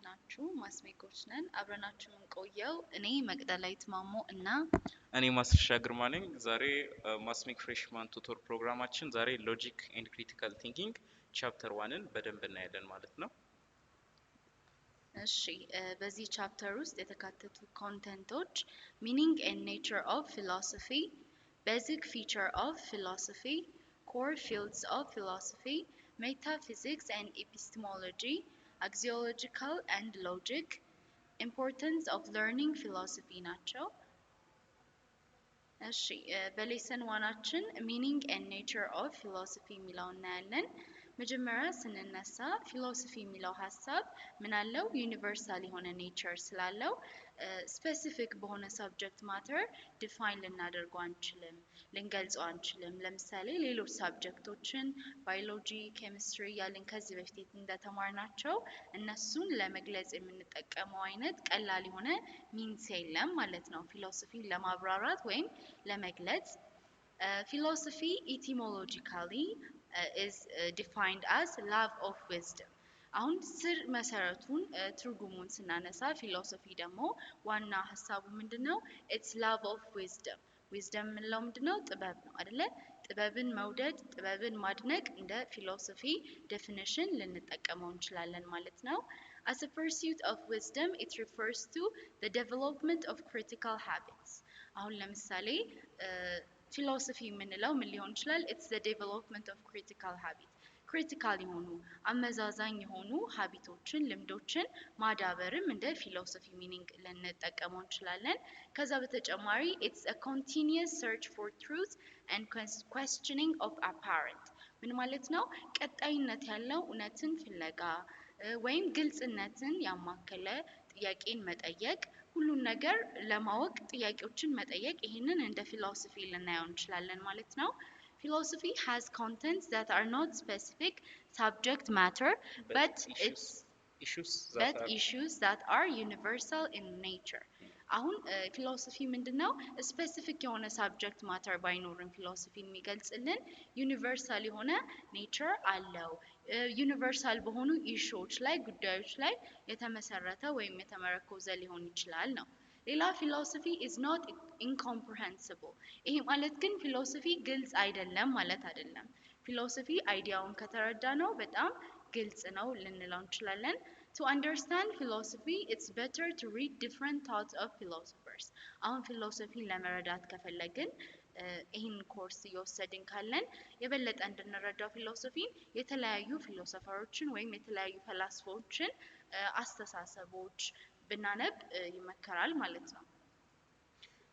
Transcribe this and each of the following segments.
ናችሁ ማስሜኮች ነን አብረናችሁ እንቆየው እኔ መቅደላዊት ማሞ እና እኔ ማስሻ ግርማ ነኝ ዛሬ ማስሜክ ፍሬሽማን ቱቶር ፕሮግራማችን ዛሬ ሎጂክ ኤንድ ክሪቲካል ቲንኪንግ ቻፕተር 1ን በደንብ እናያለን ማለት ነው። እሺ በዚህ ቻፕተር ውስጥ የተካተቱ ኮንቴንቶች ሚኒንግ ኤንድ ኔቸር ኦፍ ፊሎሶፊ ቤዚክ ፊቸር ኦፍ ፊሎሶፊ ኮር ፊልድስ ኦፍ ፊሎሶፊ metaphysics and epistemology axiological and logic importance of learning philosophy ናቸው። እሺ በሌሰን 1አችን meaning and nature of philosophy የሚለውን እናያለን። መጀመሪያ ስንነሳ ፊሎሶፊ የሚለው ሐሳብ ምን አለው ዩኒቨርሳል የሆነ ኔቸር ስላለው ስፔሲፊክ በሆነ ሰብጀክት ማተር ዲፋይን ልናደርገው አንችልም ልንገልጸው አንችልም። ለምሳሌ ሌሎች ሰብጀክቶችን ባዮሎጂ ኬሚስትሪ ያለን ከዚህ በፊት እንደተማርናቸው እነሱን ለመግለጽ የምንጠቀመው አይነት ቀላል የሆነ ሚንስ የለም ማለት ነው ፊሎሶፊን ለማብራራት ወይም ለመግለጽ። Philosophy etymologically is defined as love of wisdom. አሁን ስር መሰረቱን ትርጉሙን ስናነሳ ፊሎሶፊ ደግሞ ዋና ሐሳቡ ምንድነው? It's love of wisdom. wisdom ምንለው ምንድነው? ጥበብ ነው አይደለ? ጥበብን መውደድ ጥበብን ማድነቅ እንደ ፊሎሶፊ ዴፊኒሽን ልንጠቀመው እንችላለን ማለት ነው። As a pursuit of wisdom, it refers to the development of critical habits. አሁን ለምሳሌ ፊሎሶፊ የምንለው ምን ሊሆን ይችላል? It's the development of critical habit. ክሪቲካል የሆኑ አመዛዛኝ የሆኑ ሀቢቶችን ልምዶችን ማዳበርም እንደ ፊሎሶፊ ሚኒንግ ልንጠቀመው እንችላለን። ከዛ በተጨማሪ it's a continuous search for truth and questioning of apparent. ምን ማለት ነው? ቀጣይነት ያለው እውነትን ፍለጋ ወይም ግልጽነትን ያማከለ ጥያቄን መጠየቅ ሁሉን ነገር ለማወቅ ጥያቄዎችን መጠየቅ ይሄንን እንደ ፊሎሶፊ ልናየው እንችላለን ማለት ነው። Philosophy has contents that are not specific subject matter but issues that are universal in nature. አሁን ፊሎሶፊ ምንድነው? ስፔሲፊክ የሆነ ሳብጀክት ማተር ባይኖርም ፊሎሶፊ የሚገልጽልን ዩኒቨርሳል የሆነ ኔቸር አለው። ዩኒቨርሳል በሆኑ ኢሹዎች ላይ ጉዳዮች ላይ የተመሰረተ ወይም የተመረኮዘ ሊሆን ይችላል ነው። ሌላ ፊሎሶፊ is not incomprehensible. ይሄ ማለት ግን ፊሎሶፊ ግልጽ አይደለም ማለት አይደለም። ፊሎሶፊ አይዲያውን ከተረዳ ነው በጣም ግልጽ ነው ልንለው እንችላለን። To understand philosophy, it's better to read different thoughts of philosophers. አሁን ፊሎሶፊ ለመረዳት ከፈለግን ይህን ኮርስ እየወሰድን ካለን የበለጠ እንድንረዳው ፊሎሶፊን የተለያዩ ፊሎሶፈሮችን ወይም የተለያዩ ፈላስፎችን አስተሳሰቦች ብናነብ ይመከራል ማለት ነው።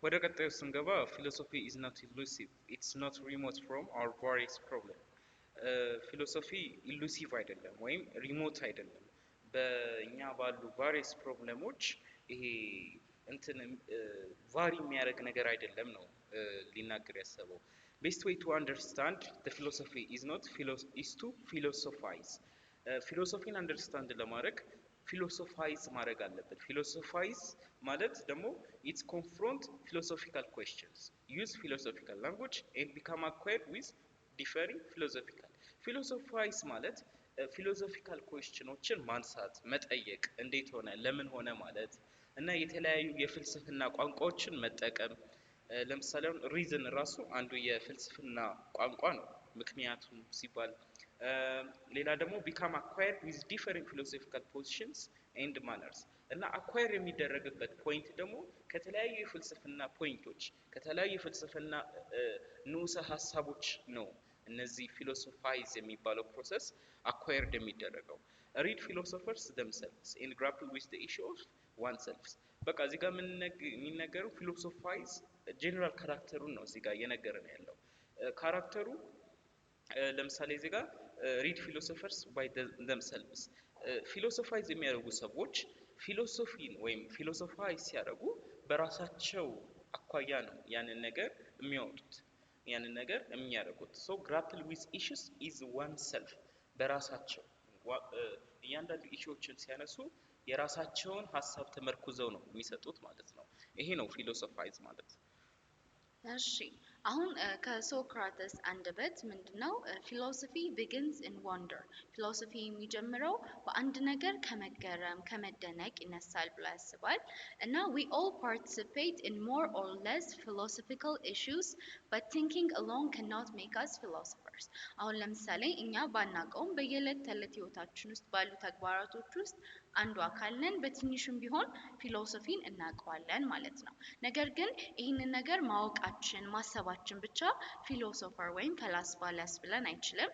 ወደ ቀጣዩ ስንገባ ፊሎሶፊ is not elusive, it's not remote from our various problems. ፊሎሶፊ ኢሉሲቭ አይደለም ወይም ሪሞት አይደለም። በእኛ ባሉ ቫሪየስ ፕሮብለሞች ይሄ እንትን ቫሪ የሚያደርግ ነገር አይደለም ነው ሊናገር ያሰበው። Best way to understand the philosophy is to philosophize. ፊሎሶፊን አንደርስታንድ ለማድረግ ፊሎሶፋይዝ ማድረግ አለበት። ፊሎሶፋይዝ ማለት ደግሞ it's confront philosophical questions, use philosophical language and become acquainted with differing philosophical. ፊሎሶፋይዝ ማለት ፊሎሶፊካል ኩዌስችኖችን ማንሳት መጠየቅ እንዴት ሆነ ለምን ሆነ ማለት እና የተለያዩ የፍልስፍና ቋንቋዎችን መጠቀም። ለምሳሌ ሪዝን ራሱ አንዱ የፍልስፍና ቋንቋ ነው ምክንያቱም ሲባል። ሌላ ደግሞ become acquainted with different philosophical positions and manners እና አኳየር የሚደረግበት ፖይንት ደግሞ ከተለያዩ የፍልስፍና ፖይንቶች ከተለያዩ የፍልስፍና ንዑሰ ሐሳቦች ነው። እነዚህ ፊሎሶፋይዝ የሚባለው ፕሮሰስ acquired የሚደረገው። read philosophers themselves and grapple with the issue of oneself. በቃ እዚህ ጋር የሚነገረው ፊሎሶፋይዝ ጀነራል ካራክተሩን ነው እዚህ ጋር እየነገረን ያለው። ካራክተሩ ለምሳሌ እዚህ ጋር read philosophers by themselves. ፊሎሶፋይዝ የሚያደርጉ ሰዎች ፊሎሶፊን ወይም ፊሎሶፋይዝ ሲያደርጉ በራሳቸው አኳያ ነው ያንን ነገር የሚያወጡት ያንን ነገር የሚያደርጉት። so grapple with issues is oneself. በራሳቸው እያንዳንዱ ኢሹዎችን ሲያነሱ የራሳቸውን ሐሳብ ተመርኩዘው ነው የሚሰጡት ማለት ነው። ይሄ ነው ፊሎሶፋይዝ ማለት። እሺ አሁን ከሶክራተስ አንደበት ምንድነው ፊሎሶፊ ቢግንስ ኢን ወንደር ፊሎሶፊ የሚጀምረው በአንድ ነገር ከመገረም ከመደነቅ ይነሳል ብሎ ያስባል እና we all participate in more or less philosophical issues but thinking alone cannot make us philosophers አሁን ለምሳሌ እኛ ባናቀውም በየዕለት ተዕለት ህይወታችን ውስጥ ባሉ ተግባራቶች ውስጥ አንዱ አካል ነን በትንሹም ቢሆን ፊሎሶፊን እናውቀዋለን ማለት ነው ነገር ግን ይህንን ነገር ማወቃችን ማሰባችን ብቻ ፊሎሶፈር ወይም ፈላስፋ ሊያስብለን አይችልም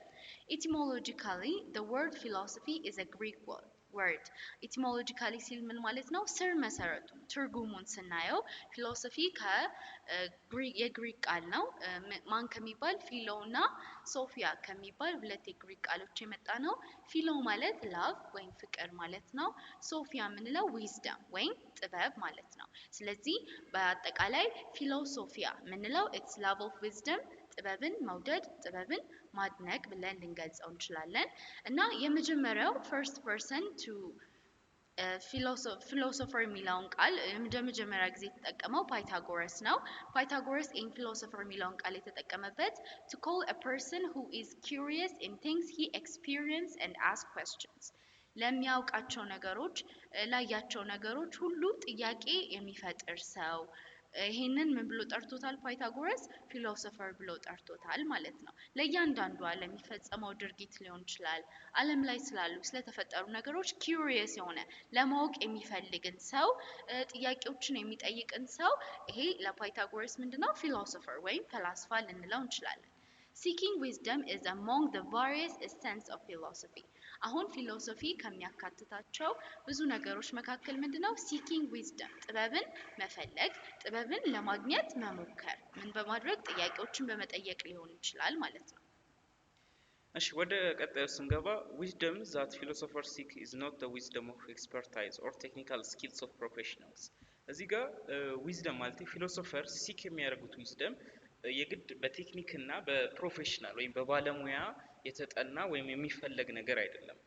etymologically the word philosophy is a Greek word etymologically ሲል ምን ማለት ነው ስር መሰረቱ ትርጉሙን ስናየው ፊሎሶፊ የግሪክ ቃል ነው ማን ከሚባል ፊሎና ሶፊያ ከሚባል ሁለት የግሪክ ቃሎች የመጣ ነው ፊሎ ማለት ላቭ ወይም ፍቅር ማለት ነው ሶፊያ ምንለው ዊዝደም ወይም ጥበብ ማለት ነው ስለዚህ በአጠቃላይ ፊሎሶፊያ ምንለው it's love of wisdom ጥበብን መውደድ ጥበብን ማድነቅ ብለን ልንገልጸው እንችላለን እና የመጀመሪያው first person to philosopher የሚለውን ቃል ለመጀመሪያ ጊዜ የተጠቀመው ፓይታጎረስ ነው ፓይታጎረስ in philosopher የሚለውን ቃል የተጠቀመበት to call a person who is curious in things he experience and ask questions ለሚያውቃቸው ነገሮች ላያቸው ነገሮች ሁሉ ጥያቄ የሚፈጥር ሰው ይሄንን ምን ብሎ ጠርቶታል ፓይታጎረስ ፊሎሶፈር ብሎ ጠርቶታል ማለት ነው ለእያንዳንዱ ዓለም የሚፈጸመው ድርጊት ሊሆን ይችላል ዓለም ላይ ስላሉ ስለተፈጠሩ ነገሮች ኪዩሪየስ የሆነ ለማወቅ የሚፈልግን ሰው ጥያቄዎችን የሚጠይቅን ሰው ይሄ ለፓይታጎረስ ምንድነው ፊሎሶፈር ወይም ፈላስፋ ልንለው እንችላለን Seeking wisdom is among the various essence of philosophy. አሁን ፊሎሶፊ ከሚያካትታቸው ብዙ ነገሮች መካከል ምንድነው seeking wisdom ጥበብን መፈለግ ጥበብን ለማግኘት መሞከር ምን በማድረግ ጥያቄዎችን በመጠየቅ ሊሆን ይችላል ማለት ነው እሺ ወደ ቀጣዩ ስንገባ wisdom that philosophers seek is not the wisdom of expertise or technical skills of professionals እዚህ ጋር wisdom ማለት ፊሎሶፈር ሲክ የሚያደርጉት wisdom የግድ በቴክኒክ እና በፕሮፌሽናል ወይም በባለሙያ የተጠና ወይም የሚፈለግ ነገር አይደለም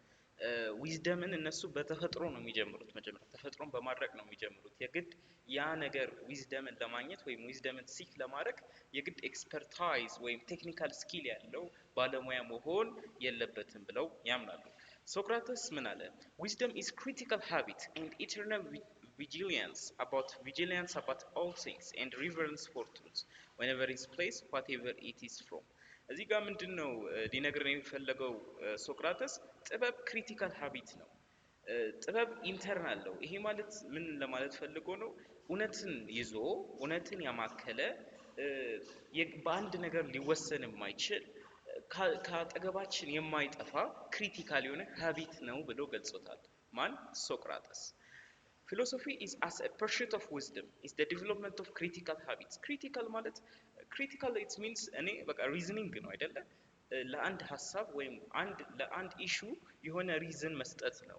ዊዝደምን እነሱ በተፈጥሮ ነው የሚጀምሩት መጀመሪያ ተፈጥሮን በማድረግ ነው የሚጀምሩት የግድ ያ ነገር ዊዝደምን ለማግኘት ወይም ዊዝደምን ሲክ ለማድረግ የግድ ኤክስፐርታይዝ ወይም ቴክኒካል ስኪል ያለው ባለሙያ መሆን የለበትም ብለው ያምናሉ ሶክራተስ ምን አለ wisdom is critical habit and eternal vigilance about all things and reverence for truth whenever is placed whatever it is from እዚህ ጋር ምንድነው ሊነግረን የሚፈልገው ሶክራተስ ጥበብ ክሪቲካል ሃቢት ነው ጥበብ ኢንተርናል ነው ይሄ ማለት ምን ለማለት ፈልጎ ነው እውነትን ይዞ እውነትን ያማከለ በአንድ ነገር ሊወሰን የማይችል ካጠገባችን የማይጠፋ ክሪቲካል የሆነ ሃቢት ነው ብሎ ገልጾታል ማን ሶክራተስ Philosophy is as a pursuit of wisdom, is the development of critical habits. Critical ማለት critical it means እኔ በቃ reasoning ነው አይደለ ለአንድ ሐሳብ ወይም ለአንድ issue የሆነ reason መስጠት ነው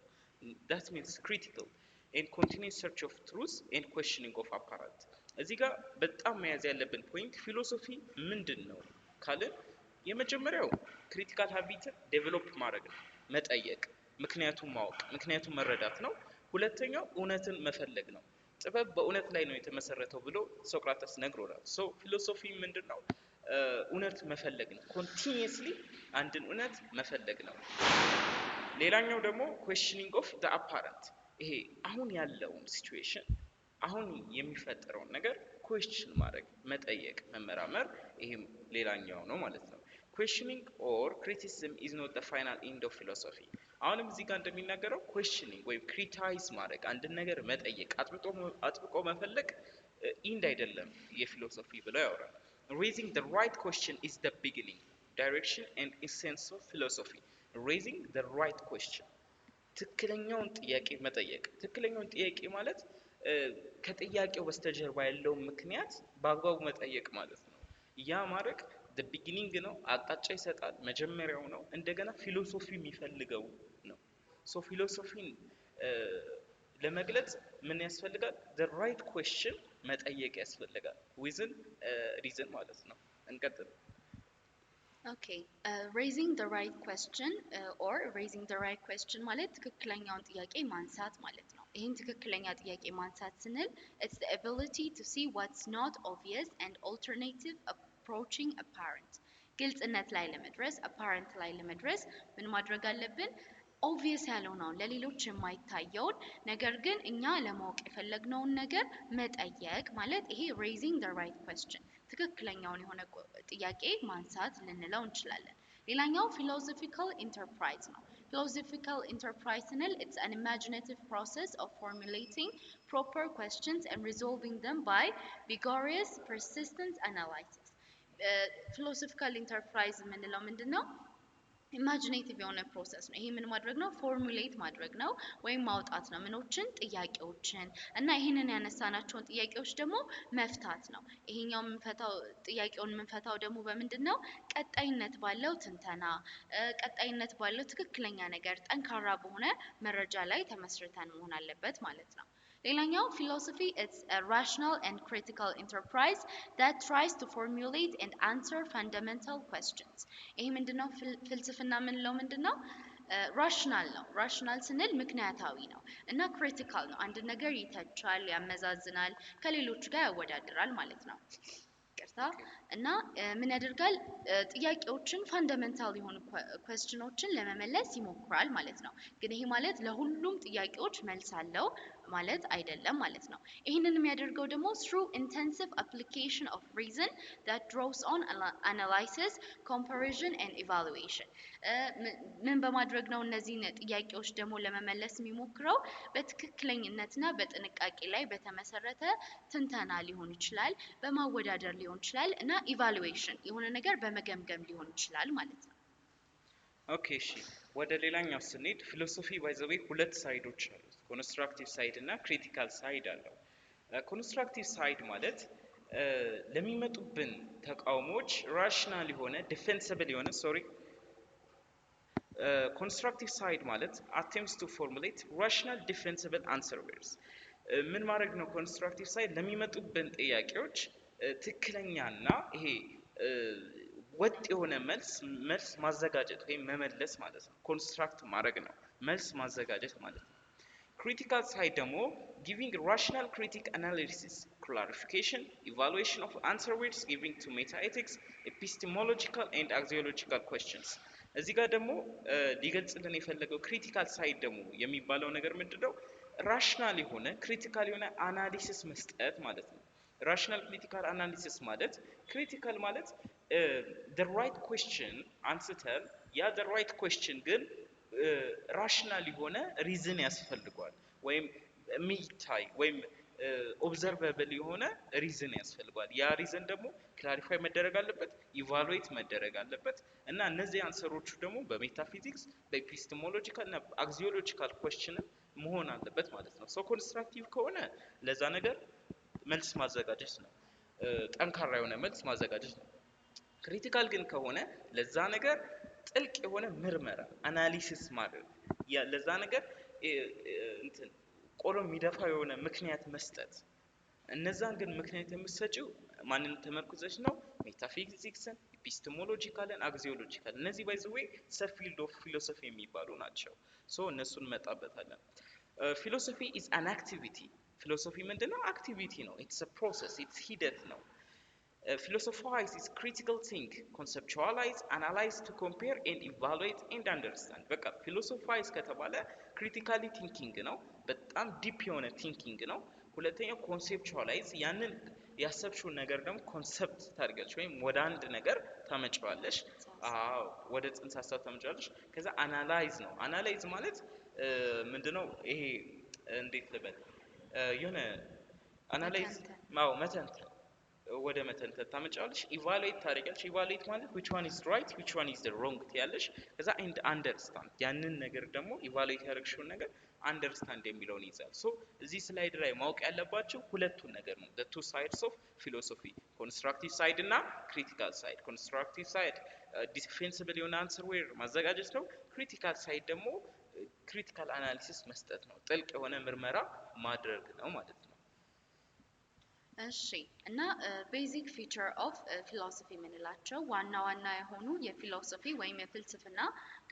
that means critical and continuous search of truth and questioning of apparent እዚህ ጋር በጣም መያዝ ያለብን ፖይንት ፊሎሶፊ ምንድነው ካለ የመጀመሪያው ክሪቲካል ሃቢትን ዴቨሎፕ ማድረግ ነው መጠየቅ ምክንያቱም ማወቅ ምክንያቱም መረዳት ነው ሁለተኛው እውነትን መፈለግ ነው ጥበብ በእውነት ላይ ነው የተመሰረተው ብሎ ሶክራተስ ነግሮናል ሶ ፊሎሶፊ ምንድነው እውነት መፈለግ ነው ኮንቲኒየስሊ አንድን እውነት መፈለግ ነው ሌላኛው ደግሞ questioning of the apparent ይሄ አሁን ያለውን ሲቹዌሽን አሁን የሚፈጠረው ነገር question ማድረግ መጠየቅ መመራመር ይሄም ሌላኛው ነው ማለት ነው questioning or criticism is not the final end of philosophy አሁንም እዚህ ጋር እንደሚናገረው questioning ወይ criticize ማድረግ አንድ ነገር መጠየቅ አጥብቆ መፈለግ ኢንድ አይደለም የፊሎሶፊ ብለው ያወራል raising the right question is the beginning direction and essence of philosophy raising the right question ትክክለኛውን ጥያቄ መጠየቅ ትክክለኛውን ጥያቄ ማለት ከጥያቄው በስተጀርባ ያለው ምክንያት በአግባቡ መጠየቅ ማለት ነው ያ ማድረግ the beginning ነው አቅጣጫ ይሰጣል መጀመሪያው ነው እንደገና ፊሎሶፊ የሚፈልገው ነው ሶ ፊሎሶፊን ለመግለጽ ምን ያስፈልጋል the right question መጠየቅ ያስፈልጋል within reason ማለት ነው እንቀጥል Okay, raising the right question or raising the right question ማለት ትክክለኛውን ጥያቄ ማንሳት ማለት ነው ይህን ትክክለኛ ጥያቄ ማንሳት ስንል it's the ability to see what's not obvious and alternative approaching apparent ግልጽነት ላይ ለመድረስ apparent ላይ ለመድረስ ምን ማድረግ አለብን ኦብቪየስ ያልሆነውን ለሌሎች የማይታየውን ነገር ግን እኛ ለማወቅ የፈለግነውን ነገር መጠየቅ ማለት ይሄ raising the right question ትክክለኛውን የሆነ ጥያቄ ማንሳት ልንለው እንችላለን ሌላኛው philosophical enterprise ነው philosophical enterprise ስንል it's an imaginative process of formulating proper questions and resolving them by vigorous persistent analysis philosophical enterprise የምንለው ምንድነው ኢማጂኔቲቭ የሆነ ፕሮሰስ ነው ይሄ ምን ማድረግ ነው ፎርሙሌት ማድረግ ነው ወይም ማውጣት ነው ምኖችን ጥያቄዎችን እና ይሄንን ያነሳናቸውን ጥያቄዎች ደግሞ መፍታት ነው ይሄኛው ምንፈታው ጥያቄውን ምንፈታው ደግሞ በምንድነው ቀጣይነት ባለው ትንተና ቀጣይነት ባለው ትክክለኛ ነገር ጠንካራ በሆነ መረጃ ላይ ተመስርተን መሆን አለበት ማለት ነው ሌላኛው philosophy it's a rational and critical enterprise that tries to formulate and answer fundamental questions ይሄ ምንድነው ፍልስፍና ምንለው ምንድነው ራሽናል ነው ራሽናል ስንል ምክንያታዊ ነው እና ክሪቲካል ነው አንድ ነገር ይተቻል ያመዛዝናል ከሌሎች ጋር ያወዳድራል ማለት ነው ይቅርታ እና ምን ያደርጋል ጥያቄዎችን ፋንዳሜንታል የሆኑ ኩዌስችኖችን ለመመለስ ይሞክራል ማለት ነው ግን ይሄ ማለት ለሁሉም ጥያቄዎች መልስ አለው ማለት አይደለም ማለት ነው ይሄንን የሚያደርገው ደግሞ through intensive application of reason that draws on analysis comparison and evaluation ምን በማድረግ ነው እነዚህን ጥያቄዎች ደግሞ ለመመለስ የሚሞክረው በትክክለኛነትና በጥንቃቄ ላይ በተመሰረተ ትንተና ሊሆን ይችላል በማወዳደር ሊሆን ይችላል እና ኢቫሉዌሽን የሆነ ነገር በመገምገም ሊሆን ይችላል ማለት ነው ኦኬ እሺ ወደ ሌላኛው ስንሄድ ፊሎሶፊ ባይ ዘ ዌይ ሁለት ሳይዶች አሉት ኮንስትራክቲቭ ሳይድ እና ክሪቲካል ሳይድ አለው ኮንስትራክቲቭ ሳይድ ማለት ለሚመጡብን ተቃውሞች ራሽናል የሆነ ዲፌንሲብል የሆነ constructive side ማለት attempts to formulate rational defensible answers ምን ማድረግ ነው constructive side ለሚመጡብን ጥያቄዎች ትክክለኛና ይሄ ወጥ የሆነ መልስ ማዘጋጀት ወይም መመለስ ማለት ነው ኮንስትራክት ማድረግ ነው መልስ ማዘጋጀት ማለት ነው critical side ደግሞ giving rational critic analysis clarification evaluation of answer words giving to meta ethics epistemological and axiological questions እዚህ ጋር ደግሞ ሊገልጽልን የፈለገው ክሪቲካል ሳይድ ደግሞ የሚባለው ነገር ምንድነው ራሽናል የሆነ ክሪቲካል የሆነ አናሊሲስ መስጠት ማለት ነው ራሽናል ክሪቲካል አናሊሲስ ማለት ክሪቲካል ማለት the right question አንስተን ያ the right question ግን ራሽናል የሆነ ሪዝን ያስፈልጋል ወይም የሚታይ ወይም ኦብዘርቨብል የሆነ ሪዝን ያስፈልጋል ያ ሪዝን ደግሞ ክላሪፋይ መደረግ አለበት ኢቫሉዌት መደረግ አለበት እና እነዚህ አንሰሮቹ ደግሞ በሜታፊዚክስ በኤፒስቴሞሎጂካል እና አክሲዮሎጂካል ኩዌስችን መሆን አለበት ማለት ነው ሶ ኮንስትራክቲቭ ከሆነ ለዛ ነገር መልስ ማዘጋጀት ነው ጠንካራ የሆነ መልስ ማዘጋጀት ነው ክሪቲካል ግን ከሆነ ለዛ ነገር ጥልቅ የሆነ ምርመራ አናሊሲስ ማድረግ ያ ለዛ ነገር እንትን ቆሎ የሚደፋ የሆነ ምክንያት መስጠት እነዛን ግን ምክንያት የምትሰጪው ማንን ተመርኩዘሽ ነው ሜታፊዚክስን ኤፒስቴሞሎጂካልን አክሲዮሎጂካል እነዚህ ባይ ዘ ዌይ ሰብ ፊልድ ኦፍ ፊሎሶፊ የሚባሉ ናቸው ሶ እነሱን መጣበታለን ፊሎሶፊ ኢዝ አን አክቲቪቲ ፊሎሶፊ ምንድነው አክቲቪቲ ነው ኢትስ አ ፕሮሰስ ኢትስ ሂደት ነው philosophize is critical think conceptualize analyze to compare and evaluate and understand በቃ philosophize ከተባለ critically thinking ነው በጣም ዲፕ የሆነ ቲንኪንግ ነው ሁለተኛው ኮንሴፕቹዋላይዝ ያንን ያሰብሽው ነገር ደግሞ ኮንሰፕት ታርገች ወይም ወደ አንድ ነገር ታመጫዋለሽ ወደ ጽንሰ ሐሳብ ታመጫዋለሽ ከዛ አናላይዝ ነው አናላይዝ ማለት ምንድነው ይሄ እንዴት ልበል የሆነ አናላይዝ መተንተን ወደ መተንተን ታመጫዋለሽ ኢቫሉዌት ታደርጊያለሽ ኢቫሉዌት ማለት which one is right which one is the wrong ትያለሽ ከዛ and understand ያንን ነገር ደግሞ ኢቫሉዌት ያደርግሽውን ነገር አንደርስታንድ የሚለውን ይዛል ሶ እዚህ ስላይድ ላይ ማወቅ ያለባችሁ ሁለቱን ነገር ነው the two sides of philosophy constructive side እና critical side constructive side defensible የሆነ answer where ማዘጋጀት ነው critical side ደግሞ critical analysis መስጠት ነው ጥልቅ የሆነ ምርመራ ማድረግ ነው ማለት ነው እሺ እና ቤዚክ ፊቸር ኦፍ ፊሎሶፊ የምንላቸው ዋና ዋና የሆኑ የፊሎሶፊ ወይም የፍልስፍና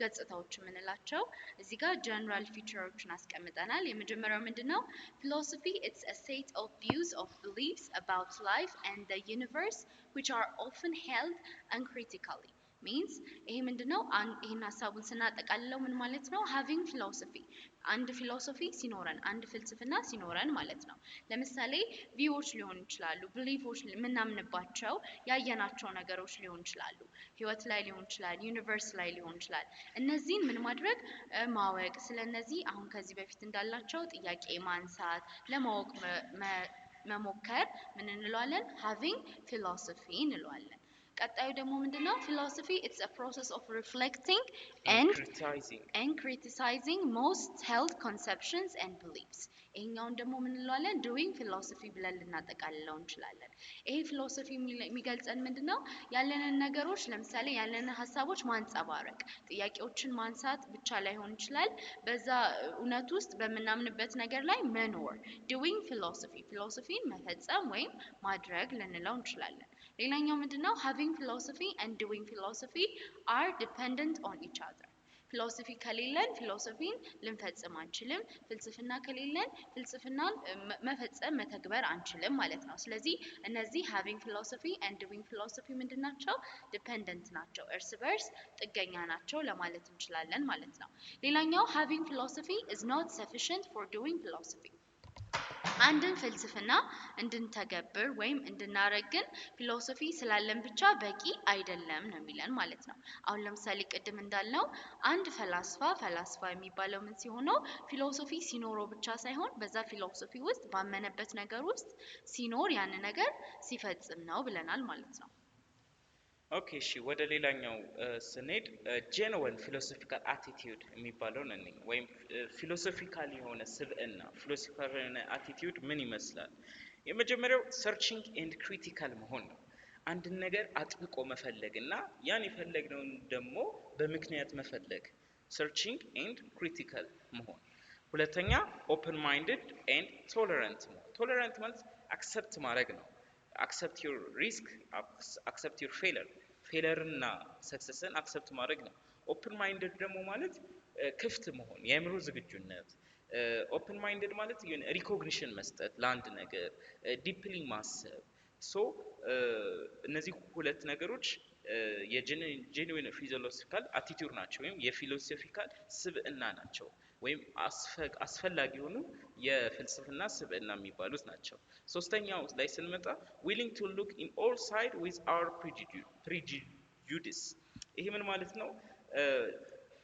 ገጽታዎች የምንላቸው እዚህ ጋር ጀነራል ፊቸሮችን አስቀምጠናል። የመጀመሪያው ምንድነው? ፊሎሶፊ ኢትስ a set of views of beliefs about life and the universe which are often held uncritically ሚንስ ይሄ ምንድነው? ይሄን ሀሳቡን ስናጠቃልለው ምን ማለት ነው? ሃቪንግ ፊሎሶፊ አንድ ፊሎሶፊ ሲኖረን አንድ ፍልስፍና ሲኖረን ማለት ነው። ለምሳሌ ቪዎች ሊሆኑ ይችላሉ፣ ብሊፎች የምናምንባቸው ያየናቸው ነገሮች ሊሆኑ ይችላሉ፣ ህይወት ላይ ሊሆን ይችላል፣ ዩኒቨርስ ላይ ሊሆን ይችላል። እነዚህን ምን ማድረግ ማወቅ፣ ስለነዚህ አሁን ከዚህ በፊት እንዳላቸው ጥያቄ ማንሳት፣ ለማወቅ መሞከር ምን እንለዋለን? ሃቪንግ ፊሎሶፊ እንለዋለን። ቀጣዩ ደግሞ ምንድነው? ፊሎሶፊ ኢትስ አ ፕሮሰስ ኦፍ ሪፍሌክቲንግ and criticizing most held conceptions and beliefs። ይሄኛውን ደግሞ ምን እንለዋለን? ዱዊንግ ፊሎሶፊ ብለን ልናጠቃልለው እንችላለን። ይሄ ፊሎሶፊ የሚገልጸን ምንድነው? ያለንን ነገሮች ለምሳሌ ያለንን ሀሳቦች ማንጸባረቅ፣ ጥያቄዎችን ማንሳት ብቻ ላይሆን ይችላል፣ በዛ እውነት ውስጥ በምናምንበት ነገር ላይ መኖር። ዱዊንግ ፊሎሶፊ ፊሎሶፊን መፈጸም ወይም ማድረግ ልንለው እንችላለን። ሌላኛው ምንድነው? having philosophy and doing philosophy are dependent on each other። ፊሎሶፊ ከሌለን ፊሎሶፊን ልንፈጽም አንችልም፣ ፍልስፍና ከሌለን ፍልስፍናን መፈጸም መተግበር አንችልም ማለት ነው። ስለዚህ እነዚህ having philosophy and doing philosophy ምንድን ናቸው? ዲፔንደንት ናቸው፣ እርስ በርስ ጥገኛ ናቸው ለማለት እንችላለን ማለት ነው። ሌላኛው having philosophy is not sufficient for doing philosophy። አንድን ፍልስፍና እንድንተገብር ወይም እንድናረግ ግን ፊሎሶፊ ስላለን ብቻ በቂ አይደለም ነው የሚለን ማለት ነው። አሁን ለምሳሌ ቅድም እንዳልነው አንድ ፈላስፋ የሚባለው ምን ሲሆነው ፊሎሶፊ ሲኖረው ብቻ ሳይሆን በዛ ፊሎሶፊ ውስጥ ባመነበት ነገር ውስጥ ሲኖር ያን ነገር ሲፈጽም ነው ብለናል ማለት ነው። ኦኬ እሺ፣ ወደ ሌላኛው ስንሄድ ጄንወን ፊሎሶፊካል አቲቲዩድ የሚባለው ነን ወይም ፊሎሶፊካል የሆነ ስብዕና ፊሎሶፊካል የሆነ አቲቲዩድ ምን ይመስላል? የመጀመሪያው ሰርቺንግ ኤንድ ክሪቲካል መሆን ነው። አንድን ነገር አጥብቆ መፈለግ እና ያን የፈለግነውን ደግሞ በምክንያት መፈለግ፣ ሰርቺንግ ኤንድ ክሪቲካል መሆን። ሁለተኛ ኦፕን ማይንድድ ኤንድ ቶለራንት መሆን። ቶለራንት ማለት አክሰፕት ማድረግ ነው። accept your risk, accept your failure እና ሰክሰስን አክሰፕት ማድረግ ነው። ኦፕን ማይንድድ ደግሞ ማለት ክፍት መሆን፣ የአእምሮ ዝግጁነት። ኦፕን ማይንድድ ማለት የሆነ ሪኮግኒሽን መስጠት ለአንድ ነገር፣ ዲፕሊ ማሰብ። ሶ እነዚህ ሁለት ነገሮች የጄኑዊን ፊሎሶፊካል አቲቲዩድ ናቸው ወይም የፊሎሶፊካል ስብዕና ናቸው ወይም አስፈላጊ የሆኑ የፍልስፍና ስብዕና የሚባሉት ናቸው። ሶስተኛው ላይ ስንመጣ willing to look in all side with our prejudice። ይሄ ምን ማለት ነው?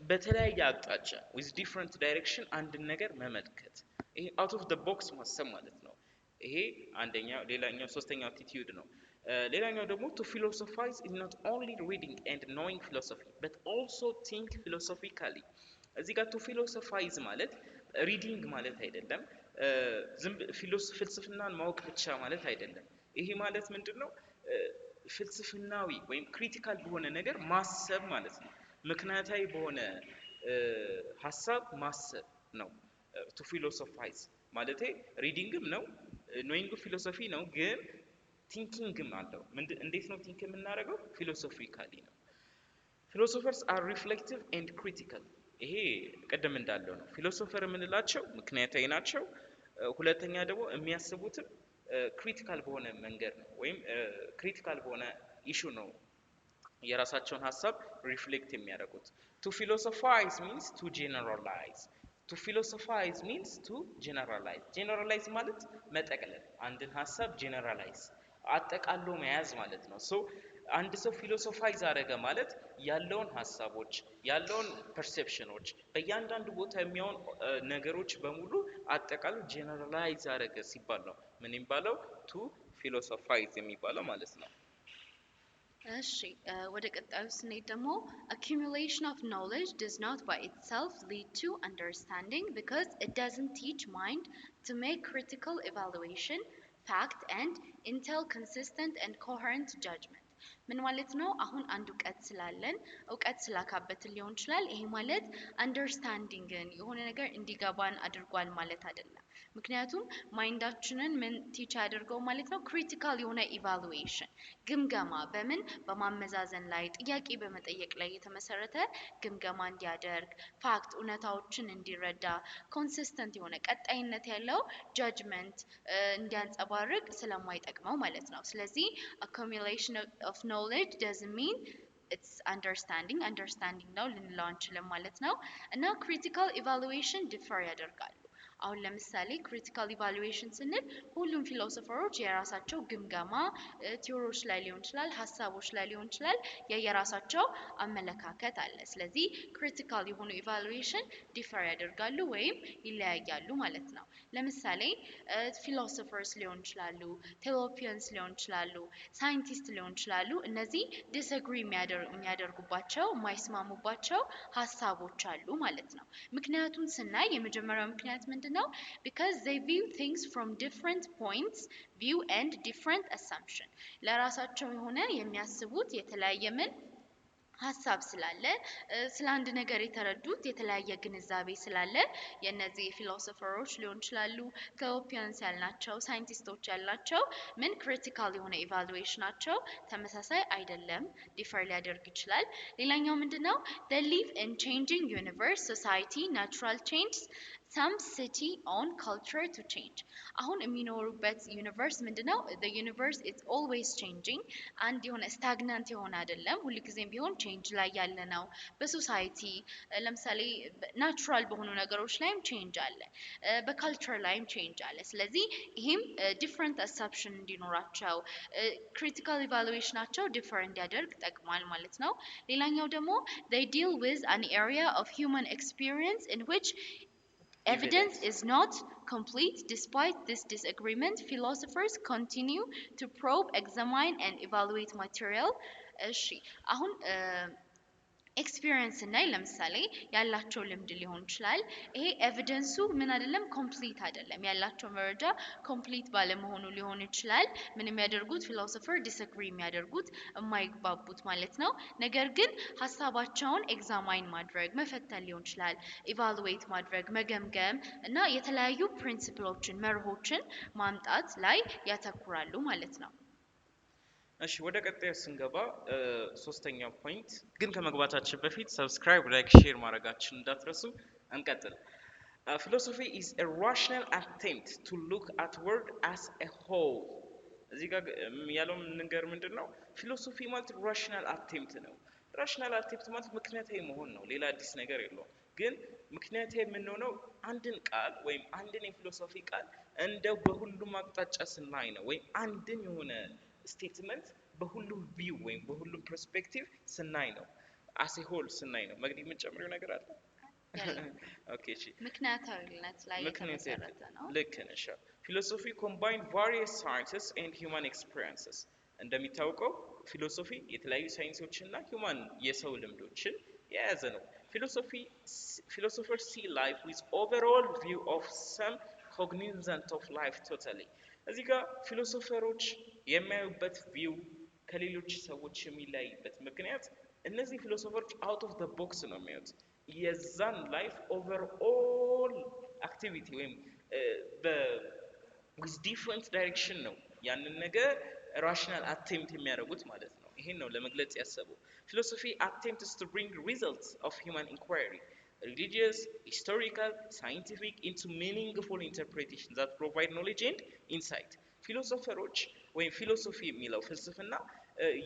በተለያየ አቅጣጫ with different direction አንድን ነገር መመልከት፣ ይሄ out of the box ማሰብ ማለት ነው። ይሄ አንደኛው ሌላኛው ሶስተኛው አቲቲዩድ ነው። ሌላኛው ደግሞ to philosophize is not only reading and knowing philosophy but also think philosophically። እዚህ ጋር ቱ ፊሎሶፋይዝ ማለት ሪዲንግ ማለት አይደለም፣ ፍልስፍናን ማወቅ ብቻ ማለት አይደለም። ይሄ ማለት ምንድነው? ፍልስፍናዊ ወይም ክሪቲካል በሆነ ነገር ማሰብ ማለት ነው። ምክንያታዊ በሆነ ሐሳብ ማሰብ ነው ቱ ፊሎሶፋይዝ ማለት። ሪዲንግም ነው ኖዊንግ ፊሎሶፊ ነው፣ ግን ቲንኪንግም አለው። እንዴት ነው ቲንክ የምናደርገው? ፊሎሶፊካሊ ነው። ፊሎሶፈርስ አር ሪፍሌክቲቭ ኤንድ ክሪቲካል። ይሄ ቀደም እንዳለው ነው። ፊሎሶፈር የምንላቸው ምክንያታዊ ናቸው። ሁለተኛ ደግሞ የሚያስቡትም ክሪቲካል በሆነ መንገድ ነው ወይም ክሪቲካል በሆነ ኢሹ ነው የራሳቸውን ሐሳብ ሪፍሌክት የሚያደርጉት። ቱ ፊሎሶፋይዝ ሚንስ ቱ ጄነራላይዝ። ቱ ፊሎሶፋይዝ ሚንስ ቱ ጄነራላይዝ። ጄነራላይዝ ማለት መጠቅለል፣ አንድን ሐሳብ ጄነራላይዝ አጠቃሎ መያዝ ማለት ነው። ሶ አንድ ሰው ፊሎሶፋይዝ አደረገ ማለት ያለውን ሐሳቦች ያለውን ፐርሴፕሽኖች በእያንዳንዱ ቦታ የሚሆን ነገሮች በሙሉ አጠቃሎ ጄነራላይዝ አደረገ ሲባል ነው ምን የሚባለው? ቱ ፊሎሶፋይዝ የሚባለው ማለት ነው። እሺ ወደ ቀጣዩ ስንሄድ ደግሞ accumulation of knowledge does not by itself lead to understanding because it doesn't teach mind to make critical evaluation, fact and intel consistent and coherent judgment። ምን ማለት ነው? አሁን አንድ እውቀት ስላለን እውቀት ስላካበትን ሊሆን ይችላል። ይሄ ማለት አንደርስታንዲንግን የሆነ ነገር እንዲገባን አድርጓል ማለት አይደለም። ምክንያቱም ማይንዳችንን ምን ቲች ያደርገው ማለት ነው? ክሪቲካል የሆነ ኢቫሉዌሽን ግምገማ፣ በምን በማመዛዘን ላይ ጥያቄ በመጠየቅ ላይ የተመሰረተ ግምገማ እንዲያደርግ፣ ፋክት እውነታዎችን እንዲረዳ፣ ኮንሲስተንት የሆነ ቀጣይነት ያለው ጃጅመንት እንዲያንጸባርቅ ስለማይጠቅመው ማለት ነው። ስለዚህ accumulation of knowledge doesn't mean it's understanding ነው ልንለው አንችልም ማለት ነው። እና critical evaluation differ ያደርጋሉ። አሁን ለምሳሌ ክሪቲካል ኢቫሉዌሽን ስንል ሁሉም ፊሎሶፈሮች የራሳቸው ግምገማ ቲዎሪዎች ላይ ሊሆን ይችላል፣ ሀሳቦች ላይ ሊሆን ይችላል፣ የየራሳቸው አመለካከት አለ። ስለዚህ ክሪቲካል የሆኑ ኢቫሉዌሽን ዲፈር ያደርጋሉ ወይም ይለያያሉ ማለት ነው። ለምሳሌ ፊሎሶፈርስ ሊሆን ይችላሉ፣ ቴዎሎፒያንስ ሊሆን ይችላሉ፣ ሳይንቲስት ሊሆን ይችላሉ። እነዚህ ዲስአግሪ የሚያደርጉባቸው የማይስማሙባቸው ሀሳቦች አሉ ማለት ነው። ምክንያቱን ስናይ የመጀመሪያው ምክንያት ምንድነው? Because they view things from different points view and different assumption ለራሳቸው የሆነ የሚያስቡት የተለያየ ምን ሀሳብ ስላለ ስለ አንድ ነገር የተረዱት የተለያየ ግንዛቤ ስላለ የነዚህ ፊሎሶፈሮች ሊሆን ይችላሉ፣ ቴዎሎፒያንስ ያልናቸው፣ ሳይንቲስቶች ያልናቸው ምን ክሪቲካል የሆነ ኢቫሉዌሽናቸው ተመሳሳይ አይደለም፣ ዲፈር ሊያደርግ ይችላል። ሌላኛው ምንድነው? they live in changing universe society natural change some city on culture to change አሁን የሚኖሩበት ዩኒቨርስ ምንድነው? the universe is always changing አንድ የሆነ ስታግናንት የሆነ አይደለም፣ ሁልጊዜም ቢሆን ቼንጅ ላይ ያለ ነው። በሶሳይቲ ለምሳሌ ናቹራል በሆኑ ነገሮች ላይም ቼንጅ አለ፣ በካልቸር ላይም ቼንጅ አለ። ስለዚህ ይሄም ዲፍረንት አሰፕሽን እንዲኖራቸው ክሪቲካል ኢቫሉዌሽናቸው ዲፈር እንዲያደርግ ጠቅሟል ማለት ነው። ሌላኛው ደግሞ they deal with an area of human experience in which evidence is not complete. Despite this disagreement, philosophers continue to probe, examine, and evaluate material. እሺ አሁን ኤክስፒሪየንስ እና ለምሳሌ ያላቸው ልምድ ሊሆን ይችላል። ይሄ ኤቪደንሱ ምን አይደለም ኮምፕሊት አይደለም፣ ያላቸው መረጃ ኮምፕሊት ባለመሆኑ ሊሆን ይችላል ምን የሚያደርጉት ፊሎሶፈር ዲስአግሪ የሚያደርጉት የማይግባቡት ማለት ነው። ነገር ግን ሀሳባቸውን ኤግዛማይን ማድረግ መፈተን ሊሆን ይችላል፣ ኢቫሉዌት ማድረግ መገምገም እና የተለያዩ ፕሪንሲፕሎችን መርሆችን ማምጣት ላይ ያተኩራሉ ማለት ነው። እሺ ወደ ቀጣዩ ስንገባ ሶስተኛው ፖይንት ግን ከመግባታችን በፊት ሰብስክራይብ፣ ላይክ፣ ሼር ማድረጋችን እንዳትረሱ። እንቀጥል። philosophy is a rational attempt to look at world as a whole እዚህ ጋር ያለው ነገር ምንድነው? ፊሎሶፊ ማለት ራሽናል አቴምፕት ነው። ራሽናል አቴምፕት ማለት ምክንያታዊ መሆን ነው፣ ሌላ አዲስ ነገር የለውም። ግን ምክንያታዊ የምንሆነው አንድን ቃል ወይም አንድን የፊሎሶፊ ቃል እንደው በሁሉም አቅጣጫ ስናይ ነው፣ ወይም አንድን የሆነ ስቴትመንት በሁሉም ቪው ወይም በሁሉም ፐርስፔክቲቭ ስናይ ነው፣ አስ ኤ ሆል ስናይ ነው። መግዲ የምትጨምሪው ነገር አለ? ኦኬ እሺ፣ ምክንያታዊነት ላይ የተመሰረተ ነው። ልክ ነሽ። ፊሎሶፊ ኮምባይን ቫሪየስ ሳይንስስ ኤንድ ሂውማን ኤክስፒሪየንስስ። እንደሚታወቀው ፊሎሶፊ የተለያዩ ሳይንሶችና ሂውማን የሰው ልምዶችን የያዘ ነው። ፊሎሶፈር ሲ ላይፍ ዊዝ ኦቨርኦል ቪው ኦፍ ሰም ኮግኒዘንት ኦፍ ላይፍ ቶታሊ። እዚህ ጋር ፊሎሶፈሮች የሚያዩበት ቪው ከሌሎች ሰዎች የሚለያይበት ምክንያት እነዚህ ፊሎሶፈሮች አውት ኦፍ ዘ ቦክስ ነው የሚያዩት። የዛን ላይፍ ኦቨርኦል አክቲቪቲ ወይም with different direction ነው ያንን ነገር ራሽናል አቴምፕት የሚያደርጉት ማለት ነው። ይሄን ነው ለመግለጽ ያሰበው። philosophy attempts to bring results of human inquiry, religious, historical, scientific, into meaningful interpretation that provide knowledge and insight. ፊሎሶፈሮች ወይም ፊሎሶፊ የሚለው ፍልስፍና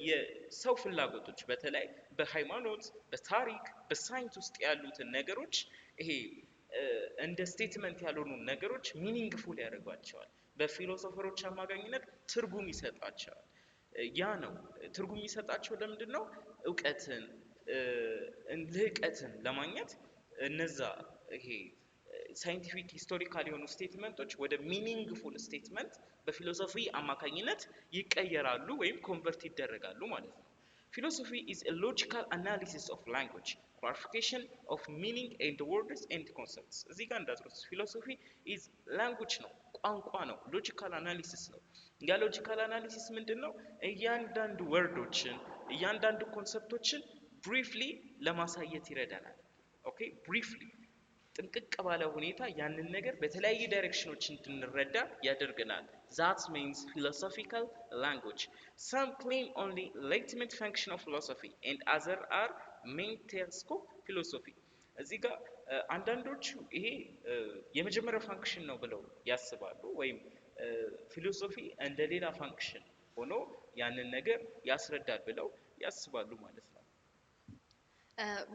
የሰው ፍላጎቶች በተለይ በሃይማኖት፣ በታሪክ፣ በሳይንስ ውስጥ ያሉትን ነገሮች ይሄ እንደ ስቴትመንት ያልሆኑ ነገሮች ሚኒንግፉል ያደርጓቸዋል። በፊሎሶፈሮች አማካኝነት ትርጉም ይሰጣቸዋል። ያ ነው ትርጉም የሚሰጣቸው። ለምንድን ነው? እውቀትን ልህቀትን ለማግኘት እነዛ ይሄ ሳይንቲፊክ ሂስቶሪካል የሆኑ ስቴትመንቶች ወደ ሚኒንግፉል ስቴትመንት በፊሎሶፊ አማካኝነት ይቀየራሉ ወይም ኮንቨርት ይደረጋሉ ማለት ነው። Philosophy is a logical analysis of language, clarification of meaning and words and concepts. እዚህ ጋር እንዳትረሱ ፊሎሶፊ is language ነው፣ ቋንቋ ነው ሎጂካል አናሊሲስ ነው ያ ሎጂካል አናሊሲስ ምንድነው እያንዳንዱ ወርዶችን እያንዳንዱ ኮንሰፕቶችን ብሪፍሊ ለማሳየት ይረዳናል ኦኬ ብሪፍሊ ጥንቅቅ ባለ ሁኔታ ያንን ነገር በተለያየ ዳይሬክሽኖች እንድንረዳ ያደርገናል that means philosophical language some claim only legitimate function of philosophy and other are main telescope philosophy እዚህ ጋር አንዳንዶቹ ይሄ የመጀመሪያው ፋንክሽን ነው ብለው ያስባሉ ወይም ፊሎሶፊ እንደሌላ ፋንክሽን ሆኖ ያንን ነገር ያስረዳል ብለው ያስባሉ ማለት ነው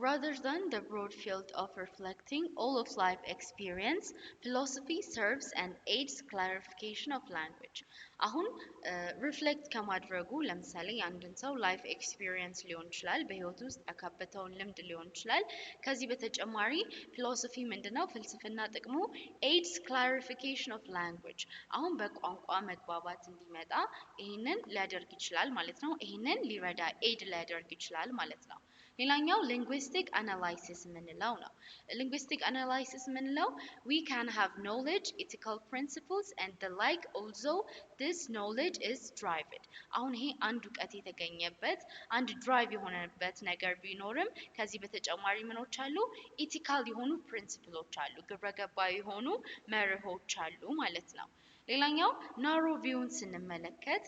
Rather than the broad field of reflecting all of life experience, philosophy serves and aids clarification of language. አሁን ሪፍሌክት ከማድረጉ ለምሳሌ አንድን ሰው ላይፍ ኤክስፒሪየንስ ሊሆን ይችላል በህይወት ውስጥ ያካበተውን ልምድ ሊሆን ይችላል ከዚህ በተጨማሪ ፊሎሶፊ ምንድነው ፍልስፍና ጥቅሙ aids clarification of language አሁን በቋንቋ መግባባት እንዲመጣ ይሄንን ሊያደርግ ይችላል ማለት ነው ይሄንን ሊረዳ ኤድ ሊያደርግ ይችላል ማለት ነው ሌላኛው linguistic analysis ምንለው ነው linguistic analysis ምንለው we can have knowledge ethical principles and the like also this knowledge is derived አሁን ይሄ አንድ ዕውቀት የተገኘበት አንድ ድራይቭ የሆነበት ነገር ቢኖርም ከዚህ በተጨማሪ ምኖች አሉ ኢቲካል የሆኑ ፕሪንሲፕሎች አሉ ግብረገባዊ የሆኑ መርሆች አሉ ማለት ነው ሌላኛው ናሮ ቪውን ስንመለከት